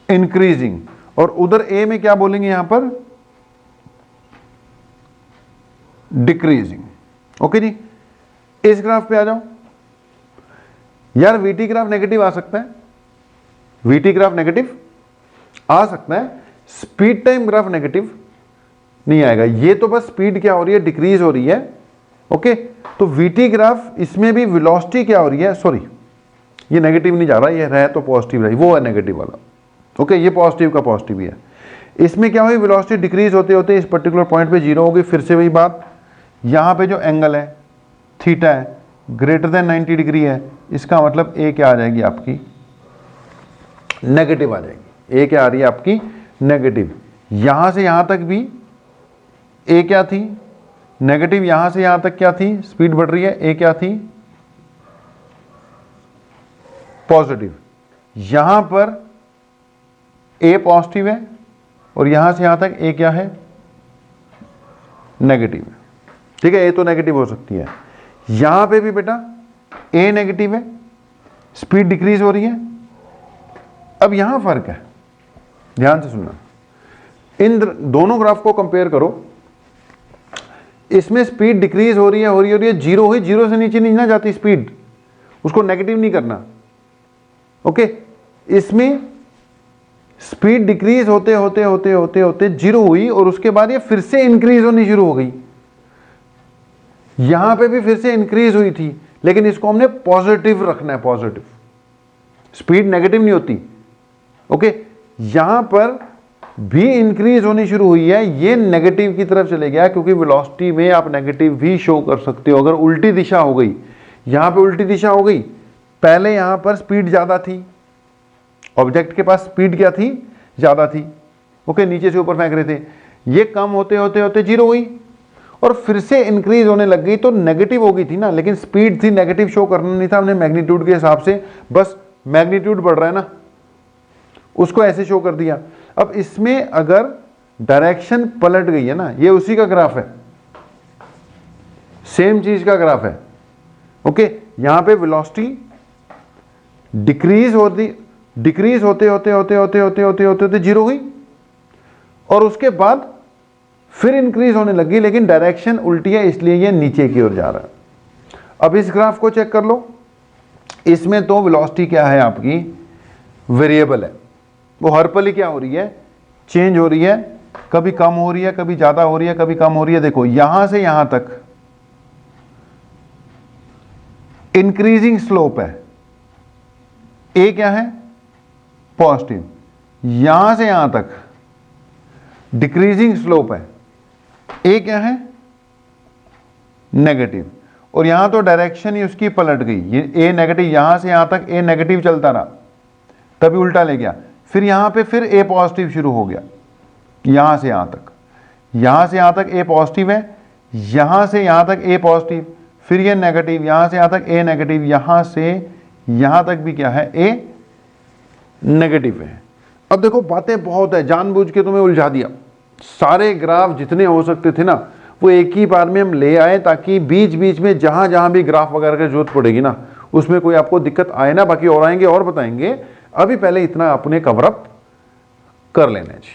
S1: इंक्रीजिंग, और उधर ए में क्या बोलेंगे, यहां पर डिक्रीजिंग। ओके जी, इस ग्राफ पे आ जाओ यार। वीटी ग्राफ नेगेटिव आ सकता है, वीटी ग्राफ नेगेटिव आ सकता है, स्पीड टाइम ग्राफ नेगेटिव नहीं आएगा। ये तो बस स्पीड क्या हो रही है, डिक्रीज हो रही है। ओके, तो वीटी ग्राफ, इसमें भी वेलोसिटी क्या हो रही है, सॉरी ये नेगेटिव नहीं जा रहा, ये रहा तो पॉजिटिव रही, वो है नेगेटिव वाला। ओके, ये पॉजिटिव का पॉजिटिव ही है। इसमें क्या हुई, वेलोसिटी डिक्रीज होते होते इस पर्टिकुलर पॉइंट पे जीरो होगी। फिर से वही बात, यहाँ पे जो एंगल है थीटा है ग्रेटर देन 90 डिग्री है, इसका मतलब ए क्या आ जाएगी आपकी, नेगेटिव आ जाएगी। ए क्या आ रही है आपकी, नेगेटिव। यहां से यहां तक भी ए क्या थी, नेगेटिव। यहां से यहां तक क्या थी, स्पीड बढ़ रही है, ए क्या थी, पॉजिटिव। यहां पर ए पॉजिटिव है और यहां से यहां तक ए क्या है, नेगेटिव है। ठीक है, ए तो नेगेटिव हो सकती है। यहां पे भी बेटा ए नेगेटिव है, स्पीड डिक्रीज हो रही है। अब यहां फर्क है, ध्यान से सुनना, इन दोनों ग्राफ को कंपेयर करो। इसमें स्पीड डिक्रीज हो रही है, जीरो हुई, जीरो से नीचे नहीं ना जाती स्पीड, उसको नेगेटिव नहीं करना। ओके, इसमें स्पीड डिक्रीज होते होते होते होते होते जीरो हुई और उसके बाद ये फिर से इंक्रीज होनी शुरू हो गई। यहां पे भी फिर से इंक्रीज हुई थी, लेकिन इसको हमने पॉजिटिव रखना है, पॉजिटिव। स्पीड नेगेटिव नहीं होती। ओके, यहां पर भी इंक्रीज होनी शुरू हुई है, ये नेगेटिव की तरफ चले गया, क्योंकि वेलोसिटी में आप नेगेटिव भी शो कर सकते हो। अगर उल्टी दिशा हो गई, यहां पे उल्टी दिशा हो गई, पहले यहां पर स्पीड ज्यादा थी, ऑब्जेक्ट के पास स्पीड क्या थी, ज्यादा थी। ओके, नीचे से ऊपर फेंक रहे थे, ये कम होते होते होते जीरो हुई और फिर से इंक्रीज होने लग गई, तो नेगेटिव हो गई थी ना, लेकिन स्पीड थी, नेगेटिव शो करना नहीं था हमने मैग्नीट्यूड के हिसाब से, बस मैग्नीट्यूड बढ़ रहा है ना, उसको ऐसे शो कर दिया। अब इसमें अगर डायरेक्शन पलट गई है ना, ये उसी का ग्राफ है, सेम चीज का ग्राफ है। ओके, यहां पे वेलोसिटी डिक्रीज होते होते होते होते होते होते होते होते जीरो हुई और उसके बाद फिर इंक्रीज होने लगी, लेकिन डायरेक्शन उल्टी है, इसलिए ये नीचे की ओर जा रहा है। अब इस ग्राफ को चेक कर लो, इसमें तो वेलोसिटी क्या है आपकी, वेरिएबल है, वो हर पल ही क्या हो रही है, चेंज हो रही है, कभी कम हो रही है, कभी ज्यादा हो रही है, कभी कम हो रही है। देखो यहां से यहां तक इंक्रीजिंग स्लोप है, ए क्या है, पॉजिटिव। यहां से यहां तक डिक्रीजिंग स्लोप है, ए क्या है, नेगेटिव। और यहां तो डायरेक्शन ही उसकी पलट गई, ये ए नेगेटिव, यहां से यहां तक ए नेगेटिव चलता रहा, तभी उल्टा ले गया, फिर यहां पे फिर ए पॉजिटिव शुरू हो गया। यहां से यहां तक, यहां से यहां तक ए पॉजिटिव है, यहां से यहां तक ए पॉजिटिव, फिर ये नेगेटिव, यहां से यहां तक ए नेगेटिव, यहां से यहां तक भी क्या है, ए नेगेटिव है। अब देखो बातें बहुत है, जानबूझ के तुम्हें उलझा दिया, सारे ग्राफ जितने हो सकते थे ना वो एक ही बार में हम ले आए, ताकि बीच बीच में जहां जहां भी ग्राफ वगैरह की जरूरत पड़ेगी ना उसमें कोई आपको दिक्कत आए ना। बाकी और आएंगे और बताएंगे, अभी पहले इतना अपने कवर अप कर लेना जी।